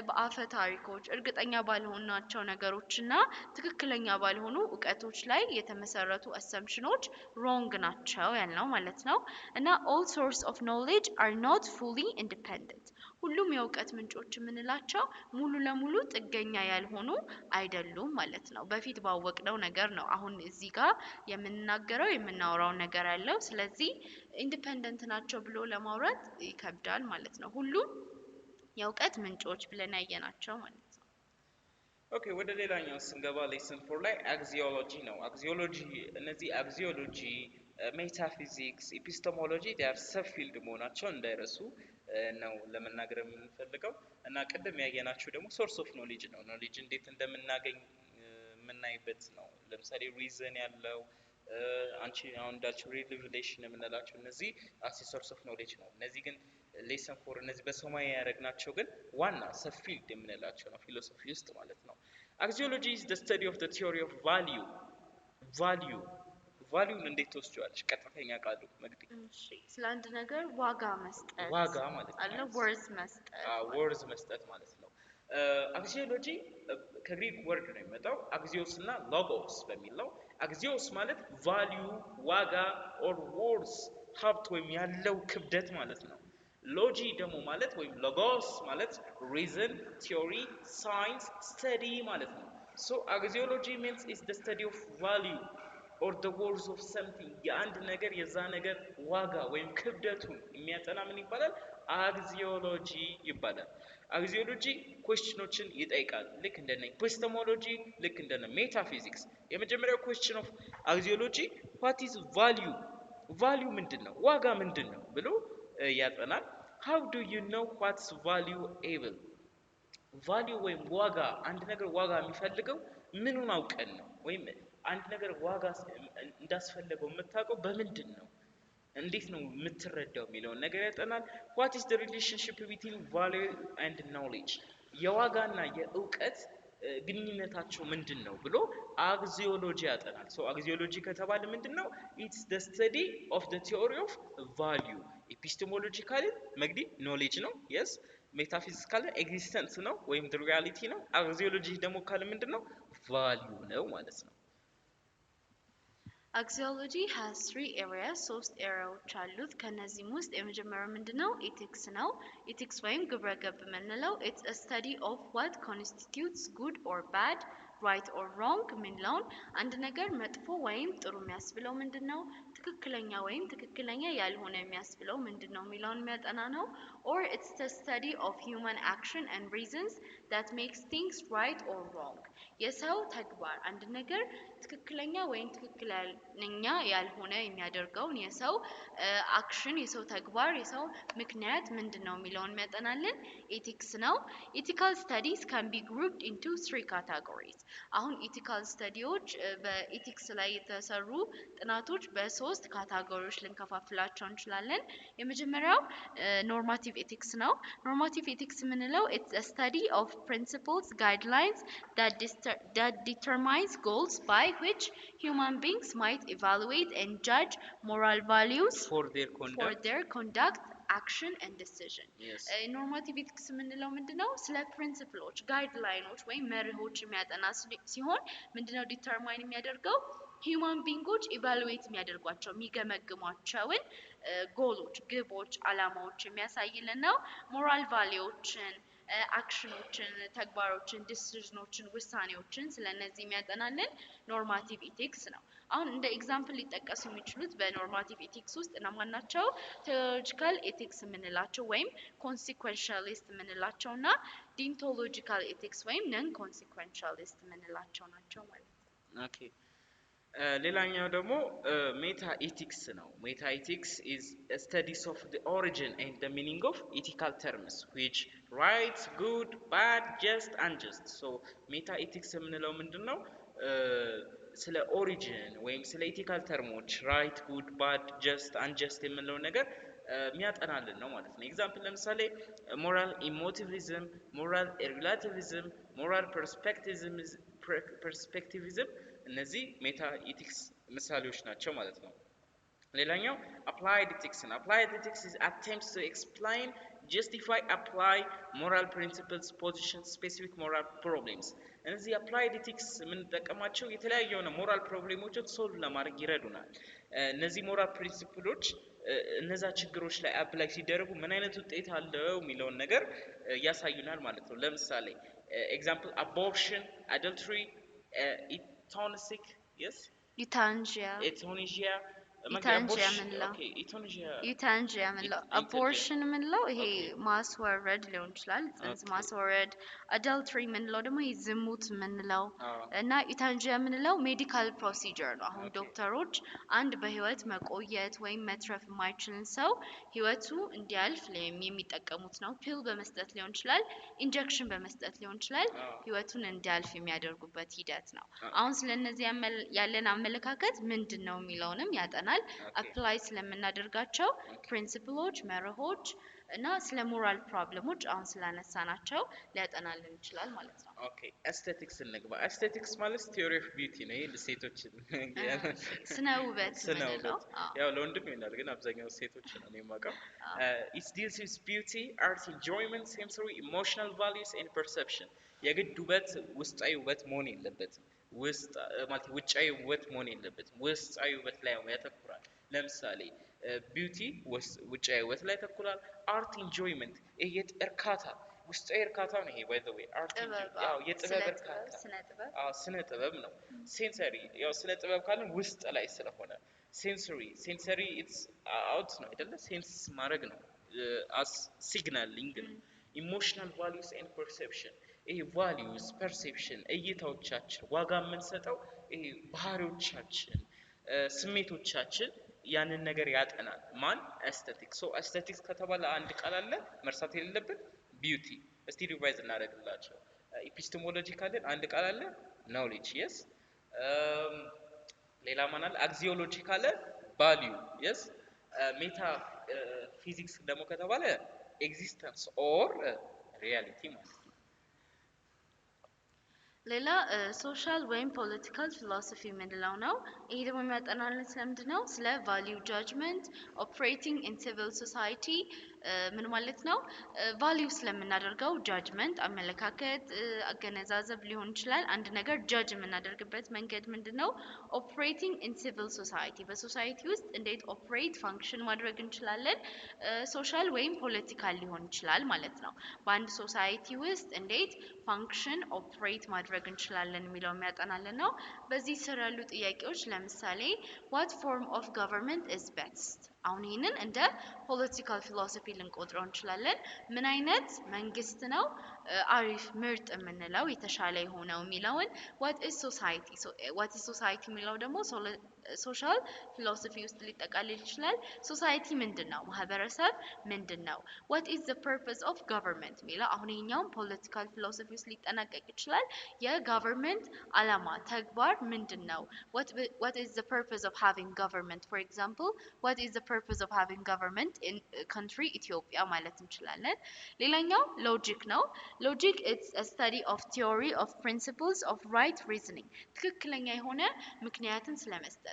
በአፈ ታሪኮች እርግጠኛ ባልሆናቸው ነገሮችና ትክክለኛ ባልሆኑ ዕውቀቶች ላይ የተመሰረቱ assumptionዎች wrong ናቸው ያልነው ማለት ነው እና all source of knowledge are not fully independent ሁሉም የዕውቀት ምንጮች የምንላቸው ሙሉ ለሙሉ ጥገኛ ያልሆኑ አይደሉም ማለት ነው በፊት ባወቅነው ነገር ነው አሁን እዚህ ጋር የምንናገረው የምናወራው ነገር ያለው ስለዚህ ኢንዲፔንደንት ናቸው ብሎ ለማውራት ይከብዳል ማለት ነው ሁሉም የዕውቀት ምንጮች ብለን ያየናቸው ማለት ነው ኦኬ ወደ ሌላኛው ስንገባ ሌሰን 4 ላይ አግዚዮሎጂ ነው አግዚዮሎጂ እነዚህ አግዚዮሎጂ ሜታፊዚክስ ኤፒስቴሞሎጂ ዲያር ሰብ ፊልድ መሆናቸው እንዳይረሱ ነው ለመናገር የምንፈልገው እና ቅድም ያየናችሁ ደግሞ ሶርስ ኦፍ ኖሌጅ ነው ኖሌጅ እንዴት እንደምናገኝ የምናይበት ነው ለምሳሌ ሪዝን ያለው አንቺ አሁን እንዳልችው ሪቪሌሽን የምንላቸው እነዚህ አስ ሶርስ ኦፍ ኖሌጅ ነው እነዚህ ግን ሌሰን 4 እነዚህ በሰማይ ያደረግናቸው ግን ዋና ሰብ ፊልድ የምንላቸው ነው ፊሎሶፊ ውስጥ ማለት ነው አግዚዮሎጂ is the study of the theory of value ቫልዩን እንዴት ተወስጇለሽ ቀጥተኛ ቃሉ መግዲ እሺ ስለ አንድ ነገር ዋጋ መስጠት ዋጋ ማለት አለ ወርዝ መስጠት ወርዝ መስጠት ማለት ነው አግዚዮሎጂ ከግሪክ ወርድ ነው የሚመጣው አግዚዮስ እና ሎጎስ በሚለው አግዚዮስ ማለት ቫልዩ ዋጋ ኦር ወርዝ ሀብት ወይም ያለው ክብደት ማለት ነው ሎጂ ደግሞ ማለት ወይም ሎጎስ ማለት ሪዝን ቲዮሪ ሳይንስ ስተዲ ማለት ነው ሶ አግዚዮሎጂ means is the study of value or the worth of something የአንድ ነገር የዛ ነገር ዋጋ ወይም ክብደቱን የሚያጠና ምን ይባላል አግዚዮሎጂ ይባላል አግዚዮሎጂ ኩዌስችኖችን ይጠይቃል ልክ እንደነ ኤፒስቴሞሎጂ ልክ እንደነ ሜታፊዚክስ የመጀመሪያው ኩዌስችን ኦፍ አግዚዮሎጂ what is value ምንድነው ዋጋ ምንድነው ብሎ ያጠናል how do you know what's valuable value ወይም ዋጋ አንድ ነገር ዋጋ የሚፈልገው ምኑን አውቀን ነው ወይም አንድ ነገር ዋጋ እንዳስፈልገው የምታውቀው በምንድን ነው እንዴት ነው የምትረዳው የሚለው ነገር ያጠናል what is the relationship between value and knowledge የዋጋና የእውቀት ግንኙነታቸው ምንድነው ብሎ አግዚዮሎጂ ያጠናል ሶ አግዚዮሎጂ ከተባለ ምንድነው it's the study of the theory of value epistemologically መግዲ knowledge ነው yes metaphysical existence ነው ወይም the reality ነው አግዚዮሎጂ ደግሞ ካለ ምንድነው value ነው ማለት ነው Axiology has three areas, ሶስት ኤሪያዎች አሉት ከነዚህም ውስጥ የመጀመሪያው ምንድነው ኤቲክስ ነው ኤቲክስ ወይም ግብረ ገብ የምንለው it's a study of what constitutes good or bad right or wrong ምንለውን አንድ ነገር መጥፎ ወይም ጥሩ የሚያስብለው ምንድነው ትክክለኛ ወይም ትክክለኛ ያልሆነ የሚያስብለው ምንድነው የሚለውን የሚያጠና ነው or it's the study of human action and reasons that makes things right or wrong የሰው ተግባር አንድ ነገር ትክክለኛ ወይም ትክክለኛ ያልሆነ የሚያደርገውን የሰው አክሽን የሰው ተግባር የሰው ምክንያት ምንድነው የሚለውን የሚያጠናልን ኤቲክስ ነው። ኢቲካል ስታዲስ ካን ቢ ግሩፕድ ኢንቱ 3 ካታጎሪስ። አሁን ኢቲካል ስታዲዎች በኤቲክስ ላይ የተሰሩ ጥናቶች በሶስት ካታጎሪዎች ልንከፋፍላቸው እንችላለን። የመጀመሪያው ኖርማቲቭ ኤቲክስ ነው። ኖርማቲቭ ኤቲክስ የምንለው ኢትስ a study of principles guidelines that determines goals by which human beings might evaluate and judge moral values for their conduct action and decision. Yes. ኖርማቲቭ ኤቲክስ የምንለው ምንድነው? ስለ ፕሪንሲፕሎች ጋይድላይኖች ወይም መርሆች የሚያጠና ሲሆን ምንድነው ዲተርማይን የሚያደርገው ሂውማን ቢንጎች ኢቫሉዌት የሚያደርጓቸው የሚገመግሟቸውን ጎሎች፣ ግቦች፣ አላማዎች የሚያሳይልን ነው። ሞራል ቫሊዎችን አክሽኖችን፣ ተግባሮችን፣ ዲሲዥኖችን፣ ውሳኔዎችን ስለነዚህ የሚያጠናልን ኖርማቲቭ ኢቲክስ ነው። አሁን እንደ ኤግዛምፕል ሊጠቀሱ የሚችሉት በኖርማቲቭ ኢቲክስ ውስጥ እነማን ናቸው? ቴዎሎጂካል ኤቲክስ የምንላቸው ወይም ኮንሲኩዌንሻሊስት የምንላቸው እና ዲንቶሎጂካል ኤቲክስ ወይም ነን ኮንሲኩዌንሻሊስት የምንላቸው ናቸው ማለት ነው። ኦኬ ሌላኛው ደግሞ ሜታ ኢቲክስ ነው። ሜታ ኢቲክስ is a studies of the origin and the meaning of ethical terms which right, good, bad, just, unjust. so ሜታ ኢቲክስ የምንለው ምንድነው? ስለ ኦሪጂን ወይም ስለ ኢቲካል ተርሞች ራይት፣ ጉድ፣ ባድ፣ ጀስት፣ አንጀስት የምንለው ነገር የሚያጠናልን ነው ማለት ነው። ኤግዛምፕል ለምሳሌ ሞራል ኢሞቲቪዝም፣ ሞራል ሪላቲቪዝም፣ ሞራል ፐርስፔክቲቪዝም እነዚህ ሜታ ኢቲክስ ምሳሌዎች ናቸው ማለት ነው። ሌላኛው አፕላይድ ኢቲክስ ነው። አፕላይድ ኢቲክስ is attempts to explain, justify, apply moral principles, positions, specific moral problems. እነዚህ አፕላይድ ኢቲክስ የምንጠቀማቸው የተለያዩ የሆነ ሞራል ፕሮብሌሞችን ሶልቭ ለማድረግ ይረዱናል። እነዚህ ሞራል ፕሪንሲፕሎች እነዛ ችግሮች ላይ አፕላይ ሲደረጉ ምን አይነት ውጤት አለው የሚለውን ነገር ያሳዩናል ማለት ነው። ለምሳሌ ኤግዛምፕል አቦርሽን፣ አደልተሪ፣ ኢታኒሲክ yes ኢታንጂያ ምንለው አቦርሽን ምንለው ይሄ ማስወረድ ሊሆን ይችላል፣ ጽንስ ማስወረድ። አዳልተሪ ምንለው ደግሞ ይሄ ዝሙት ምንለው እና ኢታንጂያ ምንለው ሜዲካል ፕሮሲጀር ነው። አሁን ዶክተሮች አንድ በህይወት መቆየት ወይም መትረፍ የማይችልን ሰው ህይወቱ እንዲያልፍ የሚጠቀሙት ነው። ፒል በመስጠት ሊሆን ይችላል፣ ኢንጀክሽን በመስጠት ሊሆን ይችላል፣ ህይወቱን እንዲያልፍ የሚያደርጉበት ሂደት ነው። አሁን ስለነዚህ ያለን አመለካከት ምንድነው የሚለውንም ያጠናል። አፕላይ ስለምናደርጋቸው ፕሪንሲፕሎች፣ መርሆች እና ስለ ሞራል ፕሮብሌሞች አሁን ስላነሳናቸው ሊያጠናልን ይችላል ማለት ነው። ኦኬ ኤስቴቲክስ እንግባ። ኤስቴቲክስ ማለት ቲዮሪ ኦፍ ቢዩቲ ነው። ይሄ ለሴቶች ስነ ውበት ነው። ያው ለወንድም ይሆናል ግን አብዛኛው ሴቶች ነው የማውቀው። it deals with beauty, art, enjoyment, sensory, emotional values and perception. የግድ ውበት ውስጣዊ ውበት መሆን የለበትም። ውስጥ ማለት ውጫዊ ውበት መሆን የለበትም። ውስጣዊ ውበት ላይ ያተኩራል። ለምሳሌ ቢዩቲ ውጫዊ ውበት ላይ ያተኩራል። አርት ኢንጆይመንት ይሄ እርካታ ውስጣዊ እርካታ ነው። ይሄ ባይ ዘ ዌይ አርት ያው የጥበብ እርካታ ስነ ጥበብ ነው። ሴንሰሪ ያው ስነ ጥበብ ካለን ውስጥ ላይ ስለሆነ ሴንሰሪ ኢትስ አውት ነው አይደለ? ሴንስ ማድረግ ነው። አስ ሲግናሊንግ ነው። ኢሞሽናል ቫልዩስ ኤንድ ፐርሴፕሽን ይሄ ቫልዩስ ፐርሴፕሽን እይታዎቻችን ዋጋ የምንሰጠው ይሄ ባህሪዎቻችን ስሜቶቻችን ያንን ነገር ያጠናል። ማን ኤስቴቲክስ። ሶ ኤስቴቲክስ ከተባለ አንድ ቃል አለ መርሳት የሌለብን ቢዩቲ። እስቲ ሪቫይዝ እናደርግላቸው። ኢፒስቴሞሎጂ ካለን አንድ ቃል አለ ኖሌጅ yes ሌላ ማን አለ? አክሲዮሎጂ ካለ ቫልዩ yes ሜታ ፊዚክስ ደግሞ ከተባለ ኤግዚስተንስ ኦር ሪያሊቲ ማለት ነው። ሌላ ሶሻል ወይም ፖለቲካል ፊሎሶፊ የምንለው ነው። ይሄ ደግሞ የሚያጠናልን ስለምንድን ነው? ስለ ቫልዩ ጃጅመንት ኦፕሬቲንግ ኢን ሲቪል ሶሳይቲ ምን ማለት ነው? ቫልዩ ስለምናደርገው ጃጅመንት አመለካከት፣ አገነዛዘብ ሊሆን ይችላል። አንድ ነገር ጃጅ የምናደርግበት መንገድ ምንድነው? ኦፕሬቲንግ ኢን ሲቪል ሶሳይቲ በሶሳይቲ ውስጥ እንዴት ኦፕሬት ፋንክሽን ማድረግ እንችላለን? ሶሻል ወይም ፖለቲካል ሊሆን ይችላል ማለት ነው። በአንድ ሶሳይቲ ውስጥ እንዴት ፋንክሽን ኦፕሬት ማድረግ ማድረግ እንችላለን የሚለው የሚያጠናልን ነው። በዚህ ስር ያሉ ጥያቄዎች ለምሳሌ what form of government is best? አሁን ይህንን እንደ ፖለቲካል ፊሎሶፊ ልንቆጥረው እንችላለን። ምን አይነት መንግስት ነው አሪፍ ምርጥ የምንለው የተሻለ የሆነው የሚለውን what is society? what is society የሚለው ደግሞ ሶሻል ፊሎሶፊ ውስጥ ሊጠቃልል ይችላል። ሶሳይቲ ምንድን ነው? ማህበረሰብ ምንድን ነው? what is the purpose of government የሚለው አሁን ይሄኛውም ፖለቲካል ፊሎሶፊ ውስጥ ሊጠናቀቅ ይችላል። የጋቨርንመንት አላማ ተግባር ምንድን ነው? what is the purpose of having government? for example, what is the purpose of having government in country ኢትዮጵያ ማለት እንችላለን። ሌላኛው ሎጂክ ነው። ሎጂክ it's a study of theory of principles of right reasoning ትክክለኛ የሆነ ምክንያትን ስለመስጠት።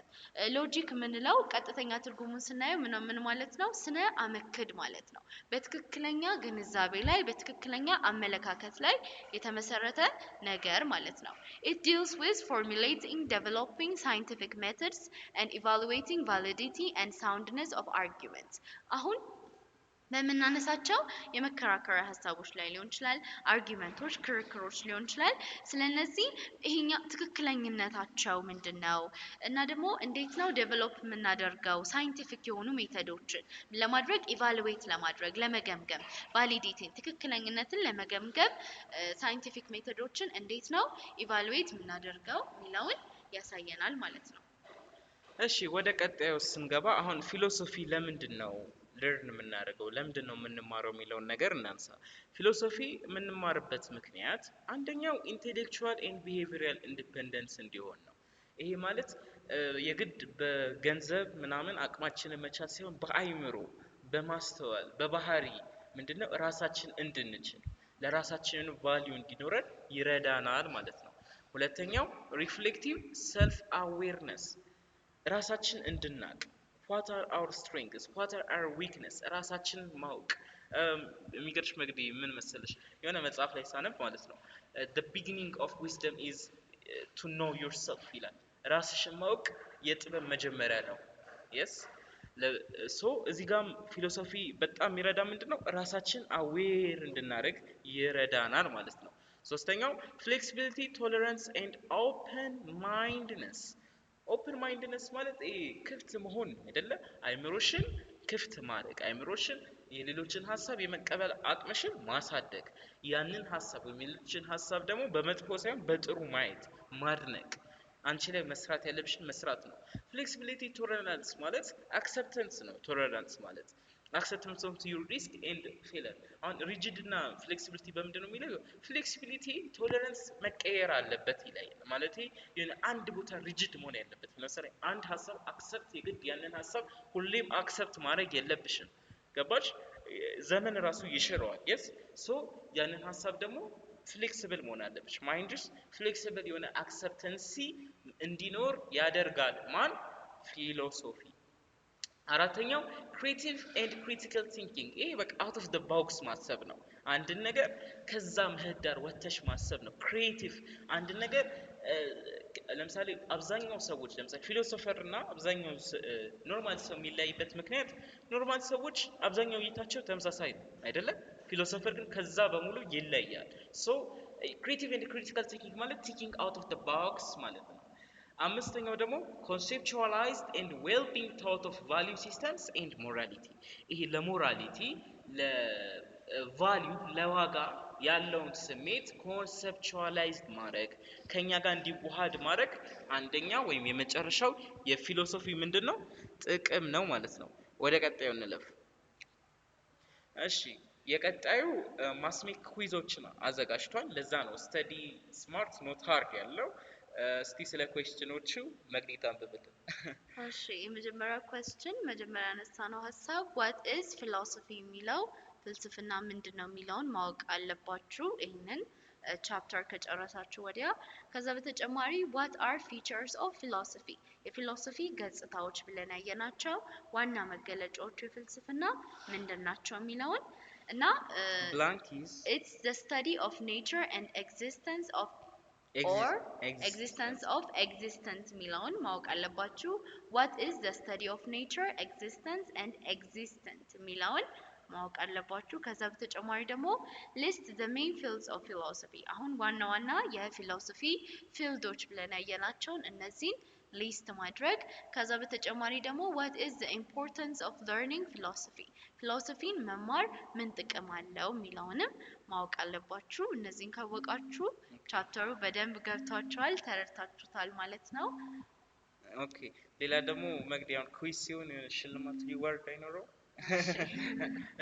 ሎጂክ የምንለው ቀጥተኛ ትርጉሙን ስናየው ምን ማለት ነው? ስነ አመክድ ማለት ነው። በትክክለኛ ግንዛቤ ላይ በትክክለኛ አመለካከት ላይ የተመሰረተ ነገር ማለት ነው። it deals with formulating, developing scientific methods and evaluating validity and soundness of arguments አሁን በምናነሳቸው የመከራከሪያ ሀሳቦች ላይ ሊሆን ይችላል፣ አርጊመንቶች ክርክሮች ሊሆን ይችላል። ስለነዚህ ይሄኛ ትክክለኝነታቸው ምንድነው እና ደግሞ እንዴት ነው ዴቨሎፕ የምናደርገው ሳይንቲፊክ የሆኑ ሜተዶችን ለማድረግ ኢቫሉዌት ለማድረግ ለመገምገም ቫሊዲቲን ትክክለኝነትን ለመገምገም ሳይንቲፊክ ሜተዶችን እንዴት ነው ኢቫሉዌት የምናደርገው የሚለውን ያሳየናል ማለት ነው። እሺ ወደ ቀጣዩ ስንገባ አሁን ፊሎሶፊ ለምንድን ነው ለርን የምናደርገው ለምንድን ነው የምንማረው የሚለውን ነገር እናንሳ። ፊሎሶፊ የምንማርበት ምክንያት አንደኛው ኢንቴሌክቹዋል ኤንድ ቢሄቪራል ኢንዲፔንደንስ እንዲሆን ነው። ይሄ ማለት የግድ በገንዘብ ምናምን አቅማችንን መቻል ሳይሆን በአይምሮ በማስተዋል በባህሪ ምንድነው ራሳችን እንድንችል ለራሳችን ቫልዩ እንዲኖረን ይረዳናል ማለት ነው። ሁለተኛው ሪፍሌክቲቭ ሰልፍ አዌርነስ ራሳችን እንድናቅ what are our strengths what are our weakness ራሳችን ማወቅ የሚገርሽ መግዲ ምን መሰለሽ የሆነ መጽሐፍ ላይ ሳነብ ማለት ነው the beginning of wisdom is to know yourself ይላል። ራስሽን ማወቅ የጥበብ መጀመሪያ ነው። yes ሶ እዚህ ጋር ፊሎሶፊ በጣም ይረዳ ምንድነው ራሳችን አዌር እንድናደርግ ይረዳናል ማለት ነው። ሶስተኛው flexibility tolerance and open mindedness ኦፕን ማይንድነስ ማለት ክፍት መሆን አይደለ? አይምሮሽን ክፍት ማድረግ አይምሮሽን የሌሎችን ሐሳብ የመቀበል አቅምሽን ማሳደግ ያንን ሐሳብ የሌሎችን ሐሳብ ደግሞ በመጥፎ ሳይሆን በጥሩ ማየት ማድነቅ አንቺ ላይ መስራት ያለብሽን መስራት ነው። ፍሌክሲቢሊቲ ቶለራንስ ማለት አክሰፕተንስ ነው። ቶለራንስ ማለት acceptance of your risk and failure አሁን ሪጂድ እና ፍሌክሲቢሊቲ በምንድን ነው የሚለው? ፍሌክሲቢሊቲ ቶለራንስ መቀየር አለበት ይላል። ማለት የሆነ አንድ ቦታ ሪጂድ መሆን ያለበት ለምሳሌ አንድ ሐሳብ አክሰፕት የግድ ያንን ሐሳብ ሁሌም አክሰፕት ማድረግ የለብሽም። ገባሽ? ዘመን ራሱ ይሽረዋል። yes ሶ ያንን ሐሳብ ደግሞ ፍሌክሲብል መሆን አለብሽ። ማይንድስ ፍሌክሲብል የሆነ አክሰፕተንሲ እንዲኖር ያደርጋል። ማን? ፊሎሶፊ። አራተኛው ክሪኤቲቭ ኤንድ ክሪቲካል ቲንኪንግ ይሄ በቃ አውት ኦፍ ዘ ቦክስ ማሰብ ነው። አንድ ነገር ከዛ ምህዳር ወተሽ ማሰብ ነው። ክሪኤቲቭ አንድ ነገር ለምሳሌ አብዛኛው ሰዎች ለምሳሌ ፊሎሶፈር እና አብዛኛው ኖርማል ሰው የሚለያይበት ምክንያት ኖርማል ሰዎች አብዛኛው እይታቸው ተመሳሳይ ነው አይደለም? ፊሎሶፈር ግን ከዛ በሙሉ ይለያል። ሶ ክሪኤቲቭ ኤንድ ክሪቲካል ቲንኪንግ ማለት ቲንኪንግ አውት ኦፍ ዘ ቦክስ ማለት ነው። አምስተኛው ደግሞ conceptualized and well being thought of value systems and morality ይሄ ለሞራሊቲ ለቫልዩ ለዋጋ ያለውን ስሜት ኮንሰፕቹዋላይዝድ ማድረግ ከኛ ጋር እንዲዋሃድ ማድረግ አንደኛ ወይም የመጨረሻው የፊሎሶፊ ምንድነው ጥቅም ነው ማለት ነው። ወደ ቀጣዩ እንለፍ። እሺ የቀጣዩ ማስሜክ ኩዊዞችን አዘጋጅቷል። ለዛ ነው ስተዲ ስማርት ኖት ሃርድ ያለው። እስቲ ስለ ኩዌስችኖቹ መግለጫ አንብብልን። እሺ የመጀመሪያው ኩዌስችን መጀመሪያ ያነሳነው ሐሳብ what is philosophy የሚለው ፍልስፍና ምንድነው የሚለውን ማወቅ አለባችሁ ይሄንን ቻፕተር ከጨረሳችሁ ወዲያ። ከዛ በተጨማሪ what are features of philosophy የፊሎሶፊ ገጽታዎች ብለን ያየናቸው ዋና መገለጫዎቹ የፍልስፍና ምንድናቸው የሚለውን እና it's the study of nature and existence of or existence of existence የሚለውን ማወቅ አለባችሁ። what is the study of nature existence and existence የሚለውን ማወቅ አለባችሁ። ከዛ በተጨማሪ ደግሞ ሊስት the main fields of philosophy አሁን ዋና ዋና የፊሎሶፊ ፊልዶች ብለን ያየናቸውን እነዚህን ሊስት ማድረግ። ከዛ በተጨማሪ ደግሞ what is the importance of learning philosophy ፊሎሶፊን መማር ምን ጥቅም አለው የሚለውንም ማወቅ አለባችሁ። እነዚህን ካወቃችሁ ቻፕተሩ በደንብ ገብቷችኋል፣ ተረድታችሁታል ማለት ነው። ኦኬ ሌላ ደግሞ መግቢያውን ኩዊዝ ሲሆን ሽልማት ሪዋርድ አይኖረው?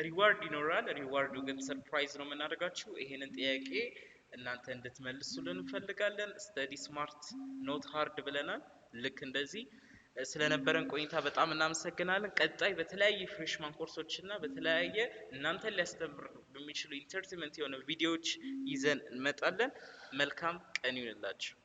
ሪዋርድ ይኖራል። ሪዋርዱ ግን ሰርፕራይዝ ነው የምናደርጋችሁ። ይሄንን ጥያቄ እናንተ እንድትመልሱልን እንፈልጋለን። ስተዲ ስማርት ኖት ሃርድ ብለናል። ልክ እንደዚህ ስለነበረን ቆይታ በጣም እናመሰግናለን። ቀጣይ በተለያየ ፍሬሽማን ኮርሶች እና በተለያየ እናንተን ሊያስተምሩ በሚችሉ ኢንተርቴንመንት የሆነ ቪዲዮዎች ይዘን እንመጣለን። መልካም ቀን ይሁንላችሁ።